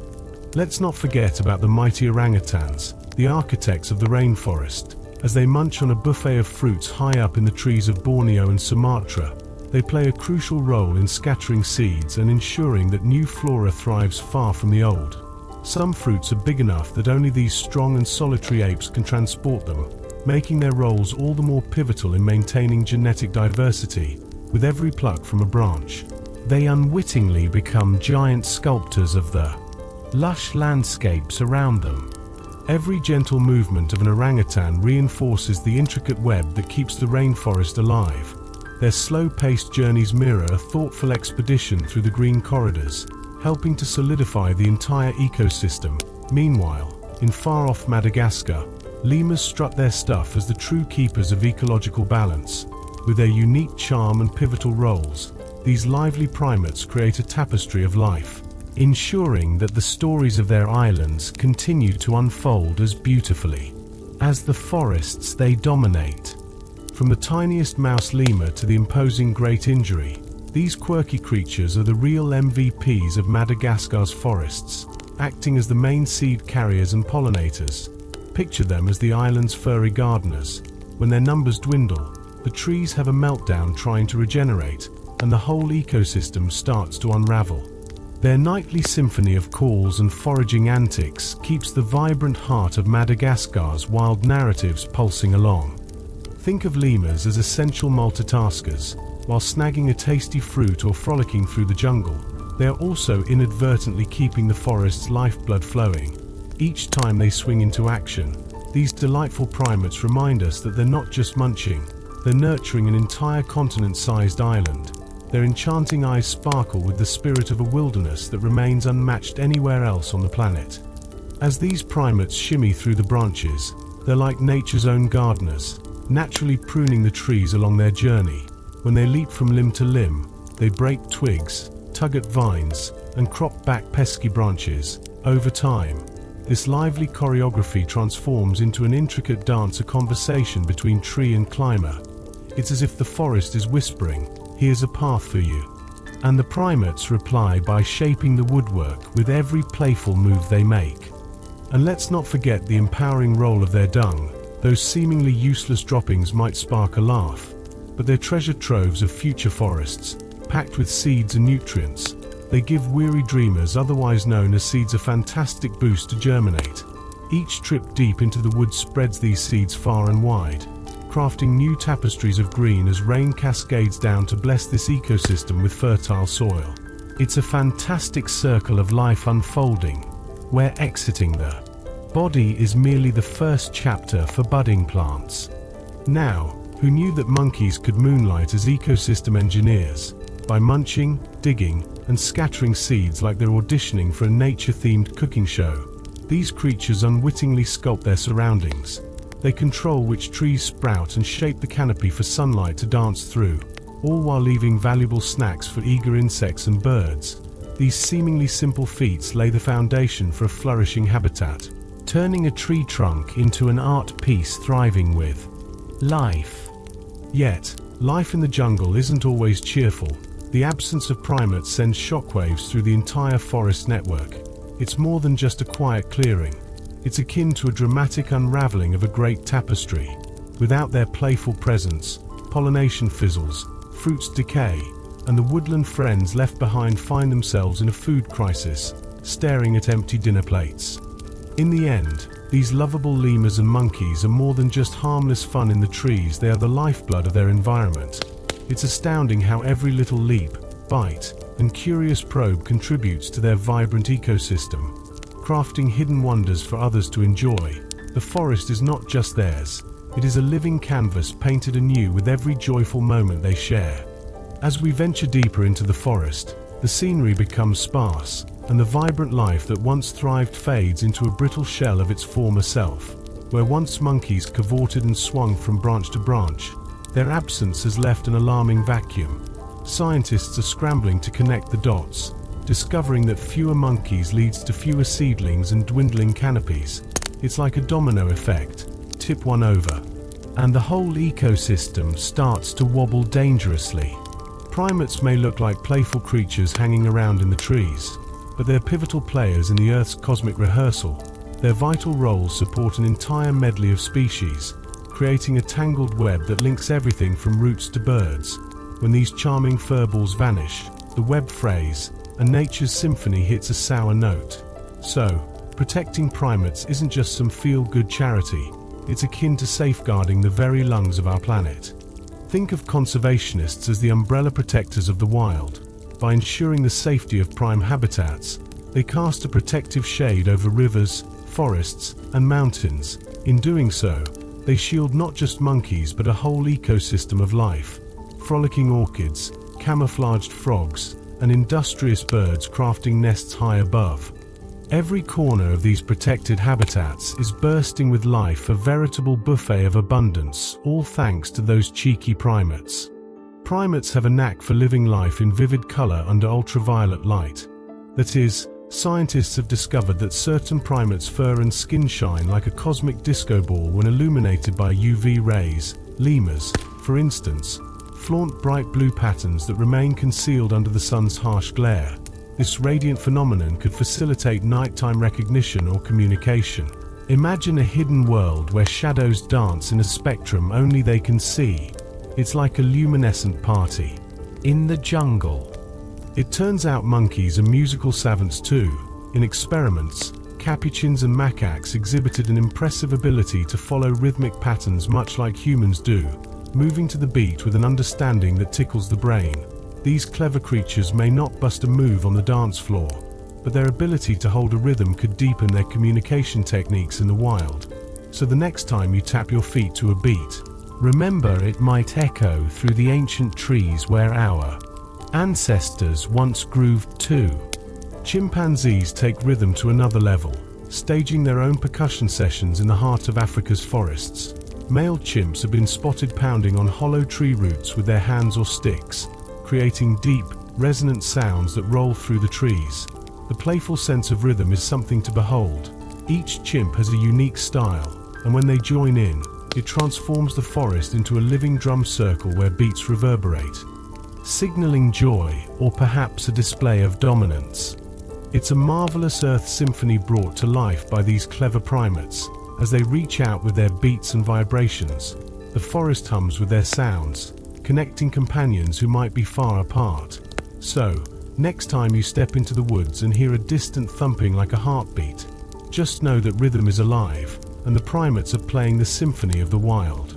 Let's not forget about the mighty orangutans, the architects of the rainforest. As they munch on a buffet of fruits high up in the trees of Borneo and Sumatra, they play a crucial role in scattering seeds and ensuring that new flora thrives far from the old. Some fruits are big enough that only these strong and solitary apes can transport them, making their roles all the more pivotal in maintaining genetic diversity. With every pluck from a branch, they unwittingly become giant sculptors of the lush landscapes around them. Every gentle movement of an orangutan reinforces the intricate web that keeps the rainforest alive. Their slow-paced journeys mirror a thoughtful expedition through the green corridors, helping to solidify the entire ecosystem. Meanwhile, in far-off Madagascar, lemurs strut their stuff as the true keepers of ecological balance. With their unique charm and pivotal roles, these lively primates create a tapestry of life, ensuring that the stories of their islands continue to unfold as beautifully as the forests they dominate. From the tiniest mouse lemur to the imposing great injury, these quirky creatures are the real MVPs of Madagascar's forests, acting as the main seed carriers and pollinators. Picture them as the island's furry gardeners. When their numbers dwindle, the trees have a meltdown trying to regenerate, and the whole ecosystem starts to unravel. Their nightly symphony of calls and foraging antics keeps the vibrant heart of Madagascar's wild narratives pulsing along. Think of lemurs as essential multitaskers. While snagging a tasty fruit or frolicking through the jungle, they are also inadvertently keeping the forest's lifeblood flowing. Each time they swing into action, these delightful primates remind us that they're not just munching, they're nurturing an entire continent-sized island. Their enchanting eyes sparkle with the spirit of a wilderness that remains unmatched anywhere else on the planet. As these primates shimmy through the branches, they're like nature's own gardeners, naturally pruning the trees along their journey. When they leap from limb to limb, they break twigs, tug at vines, and crop back pesky branches. Over time, this lively choreography transforms into an intricate dance, a conversation between tree and climber. It's as if the forest is whispering, "Here's a path for you." And the primates reply by shaping the woodwork with every playful move they make. And let's not forget the empowering role of their dung. Those seemingly useless droppings might spark a laugh, but they're treasure troves of future forests, packed with seeds and nutrients. They give weary dreamers, otherwise known as seeds, a fantastic boost to germinate. Each trip deep into the woods spreads these seeds far and wide, crafting new tapestries of green as rain cascades down to bless this ecosystem with fertile soil. It's a fantastic circle of life unfolding, where exiting the body is merely the first chapter for budding plants. Now, who knew that monkeys could moonlight as ecosystem engineers? By munching, digging, and scattering seeds like they're auditioning for a nature-themed cooking show, these creatures unwittingly sculpt their surroundings. They control which trees sprout and shape the canopy for sunlight to dance through, all while leaving valuable snacks for eager insects and birds. These seemingly simple feats lay the foundation for a flourishing habitat, turning a tree trunk into an art piece thriving with life. Yet, life in the jungle isn't always cheerful. The absence of primates sends shockwaves through the entire forest network. It's more than just a quiet clearing. It's akin to a dramatic unraveling of a great tapestry. Without their playful presence, pollination fizzles, fruits decay, and the woodland friends left behind find themselves in a food crisis, staring at empty dinner plates. In the end, these lovable lemurs and monkeys are more than just harmless fun in the trees. They are the lifeblood of their environment. It's astounding how every little leap, bite, and curious probe contributes to their vibrant ecosystem, crafting hidden wonders for others to enjoy. The forest is not just theirs, it is a living canvas painted anew with every joyful moment they share. As we venture deeper into the forest, the scenery becomes sparse, and the vibrant life that once thrived fades into a brittle shell of its former self. Where once monkeys cavorted and swung from branch to branch, their absence has left an alarming vacuum. Scientists are scrambling to connect the dots, discovering that fewer monkeys leads to fewer seedlings and dwindling canopies. It's like a domino effect. Tip one over, and the whole ecosystem starts to wobble dangerously. Primates may look like playful creatures hanging around in the trees, but they're pivotal players in the Earth's cosmic rehearsal. Their vital roles support an entire medley of species, creating a tangled web that links everything from roots to birds. When these charming furballs vanish, the web frays, and nature's symphony hits a sour note. So, protecting primates isn't just some feel-good charity, it's akin to safeguarding the very lungs of our planet. Think of conservationists as the umbrella protectors of the wild. By ensuring the safety of prime habitats, they cast a protective shade over rivers, forests, and mountains. In doing so, they shield not just monkeys but a whole ecosystem of life. Frolicking orchids, camouflaged frogs, and industrious birds crafting nests high above. Every corner of these protected habitats is bursting with life, a veritable buffet of abundance, all thanks to those cheeky primates. Primates have a knack for living life in vivid color under ultraviolet light. That is, scientists have discovered that certain primates' fur and skin shine like a cosmic disco ball when illuminated by UV rays. Lemurs, for instance, flaunt bright blue patterns that remain concealed under the sun's harsh glare. This radiant phenomenon could facilitate nighttime recognition or communication. Imagine a hidden world where shadows dance in a spectrum only they can see. It's like a luminescent party. In the jungle. It turns out monkeys are musical savants too. In experiments, capuchins and macaques exhibited an impressive ability to follow rhythmic patterns much like humans do, moving to the beat with an understanding that tickles the brain. These clever creatures may not bust a move on the dance floor, but their ability to hold a rhythm could deepen their communication techniques in the wild. So the next time you tap your feet to a beat, remember it might echo through the ancient trees where our ancestors once grooved too. Chimpanzees take rhythm to another level, staging their own percussion sessions in the heart of Africa's forests. Male chimps have been spotted pounding on hollow tree roots with their hands or sticks, creating deep, resonant sounds that roll through the trees. The playful sense of rhythm is something to behold. Each chimp has a unique style, and when they join in, it transforms the forest into a living drum circle where beats reverberate, signaling joy or perhaps a display of dominance. It's a marvelous earth symphony brought to life by these clever primates. As they reach out with their beats and vibrations, the forest hums with their sounds, connecting companions who might be far apart. So, next time you step into the woods and hear a distant thumping like a heartbeat, just know that rhythm is alive, and the primates are playing the symphony of the wild.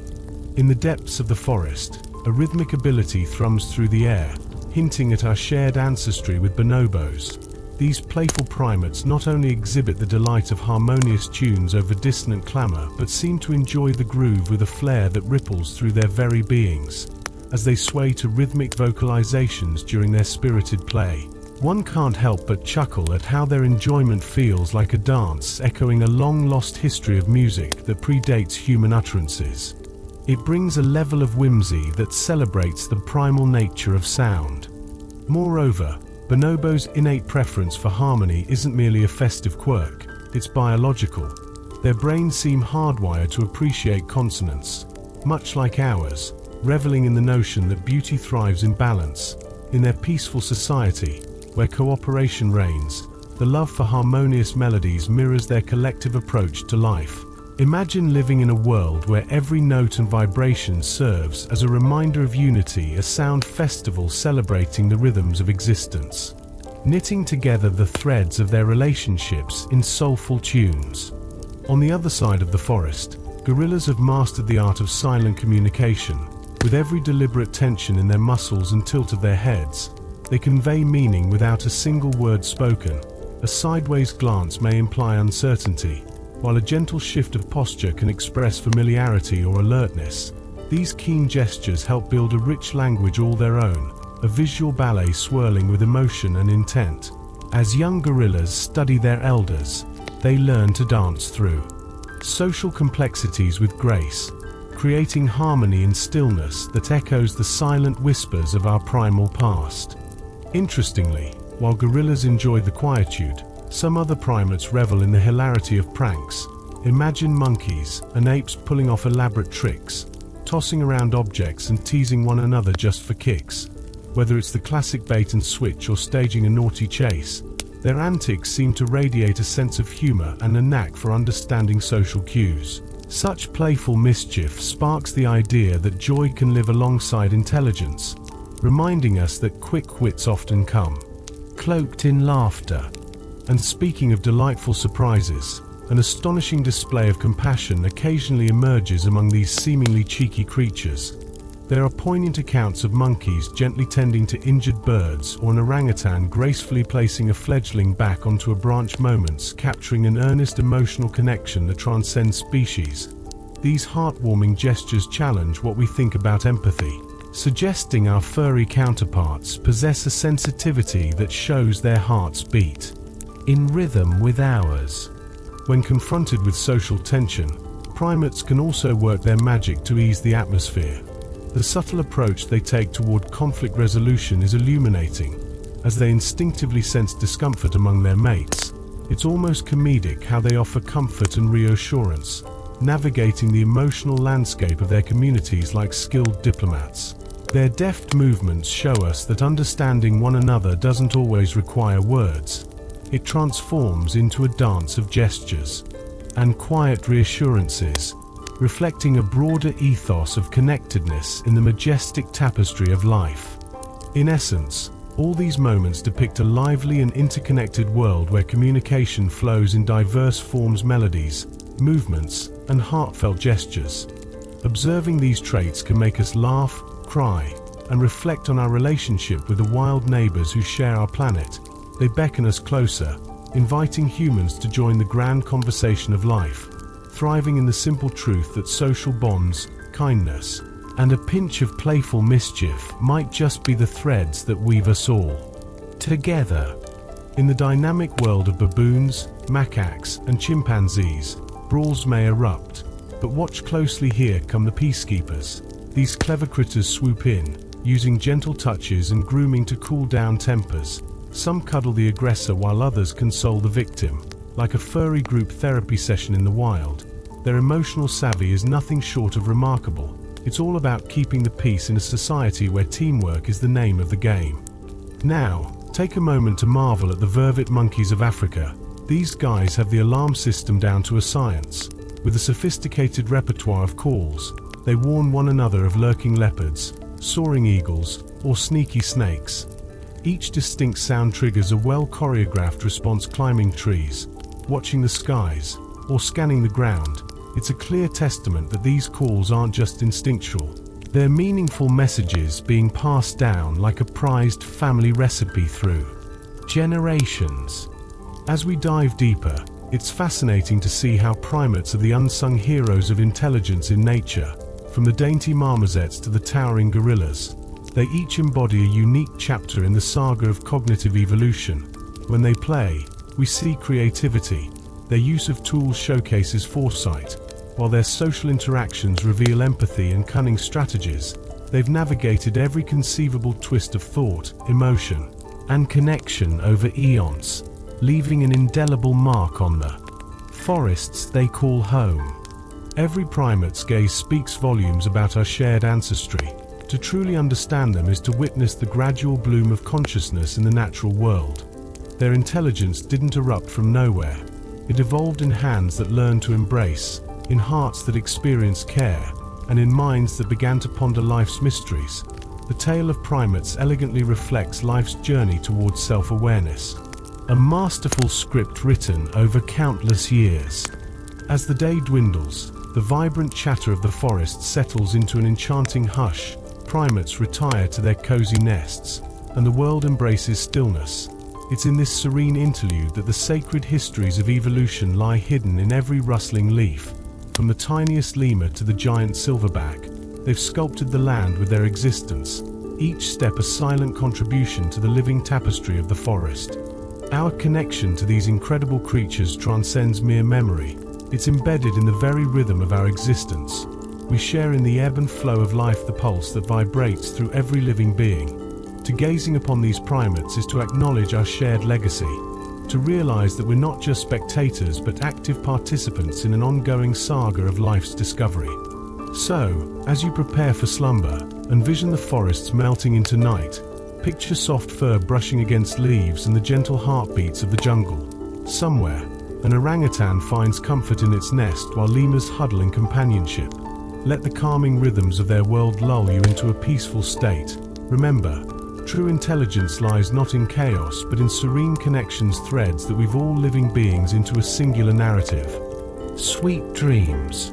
In the depths of the forest, a rhythmic ability thrums through the air, hinting at our shared ancestry with bonobos. These playful primates not only exhibit the delight of harmonious tunes over dissonant clamor, but seem to enjoy the groove with a flair that ripples through their very beings. As they sway to rhythmic vocalizations during their spirited play, one can't help but chuckle at how their enjoyment feels like a dance echoing a long-lost history of music that predates human utterances. It brings a level of whimsy that celebrates the primal nature of sound. Moreover, bonobos' innate preference for harmony isn't merely a festive quirk, it's biological. Their brains seem hardwired to appreciate consonance, much like ours, reveling in the notion that beauty thrives in balance. In their peaceful society, where cooperation reigns, the love for harmonious melodies mirrors their collective approach to life. Imagine living in a world where every note and vibration serves as a reminder of unity, a sound festival celebrating the rhythms of existence, knitting together the threads of their relationships in soulful tunes. On the other side of the forest, gorillas have mastered the art of silent communication. With every deliberate tension in their muscles and tilt of their heads, they convey meaning without a single word spoken. A sideways glance may imply uncertainty, While a gentle shift of posture can express familiarity or alertness, these keen gestures help build a rich language all their own, a visual ballet swirling with emotion and intent. As young gorillas study their elders, they learn to dance through social complexities with grace, creating harmony and stillness that echoes the silent whispers of our primal past. Interestingly, while gorillas enjoy the quietude, some other primates revel in the hilarity of pranks. Imagine monkeys and apes pulling off elaborate tricks, tossing around objects and teasing one another just for kicks. Whether it's the classic bait and switch or staging a naughty chase, their antics seem to radiate a sense of humor and a knack for understanding social cues. Such playful mischief sparks the idea that joy can live alongside intelligence, reminding us that quick wits often come cloaked in laughter. And speaking of delightful surprises, an astonishing display of compassion occasionally emerges among these seemingly cheeky creatures. There are poignant accounts of monkeys gently tending to injured birds or an orangutan gracefully placing a fledgling back onto a branch, moments capturing an earnest emotional connection that transcends species. These heartwarming gestures challenge what we think about empathy, suggesting our furry counterparts possess a sensitivity that shows their hearts beat in rhythm with ours. When confronted with social tension, primates can also work their magic to ease the atmosphere. The subtle approach they take toward conflict resolution is illuminating, as they instinctively sense discomfort among their mates. It's almost comedic how they offer comfort and reassurance, navigating the emotional landscape of their communities like skilled diplomats. Their deft movements show us that understanding one another doesn't always require words. It transforms into a dance of gestures and quiet reassurances, reflecting a broader ethos of connectedness in the majestic tapestry of life. In essence, all these moments depict a lively and interconnected world where communication flows in diverse forms, melodies, movements, and heartfelt gestures. Observing these traits can make us laugh, cry, and reflect on our relationship with the wild neighbors who share our planet. They beckon us closer, inviting humans to join the grand conversation of life, thriving in the simple truth that social bonds, kindness, and a pinch of playful mischief might just be the threads that weave us all together. In the dynamic world of baboons, macaques, and chimpanzees, brawls may erupt, but watch closely. Here come the peacekeepers. These clever critters swoop in, using gentle touches and grooming to cool down tempers. Some cuddle the aggressor while others console the victim, like a furry group therapy session in the wild. Their emotional savvy is nothing short of remarkable. It's all about keeping the peace in a society where teamwork is the name of the game. Now, take a moment to marvel at the vervet monkeys of Africa. These guys have the alarm system down to a science. With a sophisticated repertoire of calls, they warn one another of lurking leopards, soaring eagles, or sneaky snakes. Each distinct sound triggers a well-choreographed response. Climbing trees, watching the skies, or scanning the ground, it's a clear testament that these calls aren't just instinctual. They're meaningful messages being passed down like a prized family recipe through generations. As we dive deeper, it's fascinating to see how primates are the unsung heroes of intelligence in nature. From the dainty marmosets to the towering gorillas, they each embody a unique chapter in the saga of cognitive evolution. When they play, we see creativity. Their use of tools showcases foresight, while their social interactions reveal empathy and cunning strategies. They've navigated every conceivable twist of thought, emotion, and connection over eons, leaving an indelible mark on the forests they call home. Every primate's gaze speaks volumes about our shared ancestry. To truly understand them is to witness the gradual bloom of consciousness in the natural world. Their intelligence didn't erupt from nowhere. It evolved in hands that learned to embrace, in hearts that experienced care, and in minds that began to ponder life's mysteries. The tale of primates elegantly reflects life's journey towards self-awareness, a masterful script written over countless years. As the day dwindles, the vibrant chatter of the forest settles into an enchanting hush. Primates retire to their cozy nests, and the world embraces stillness. It's in this serene interlude that the sacred histories of evolution lie hidden in every rustling leaf. From the tiniest lemur to the giant silverback, they've sculpted the land with their existence, each step a silent contribution to the living tapestry of the forest. Our connection to these incredible creatures transcends mere memory. It's embedded in the very rhythm of our existence. We share in the ebb and flow of life, the pulse that vibrates through every living being. To gazing upon these primates is to acknowledge our shared legacy, to realize that we're not just spectators but active participants in an ongoing saga of life's discovery. So, as you prepare for slumber, envision the forests melting into night. Picture soft fur brushing against leaves and the gentle heartbeats of the jungle. Somewhere, an orangutan finds comfort in its nest while lemurs huddle in companionship. Let the calming rhythms of their world lull you into a peaceful state. Remember, true intelligence lies not in chaos but in serene connections, threads that weave all living beings into a singular narrative. Sweet dreams.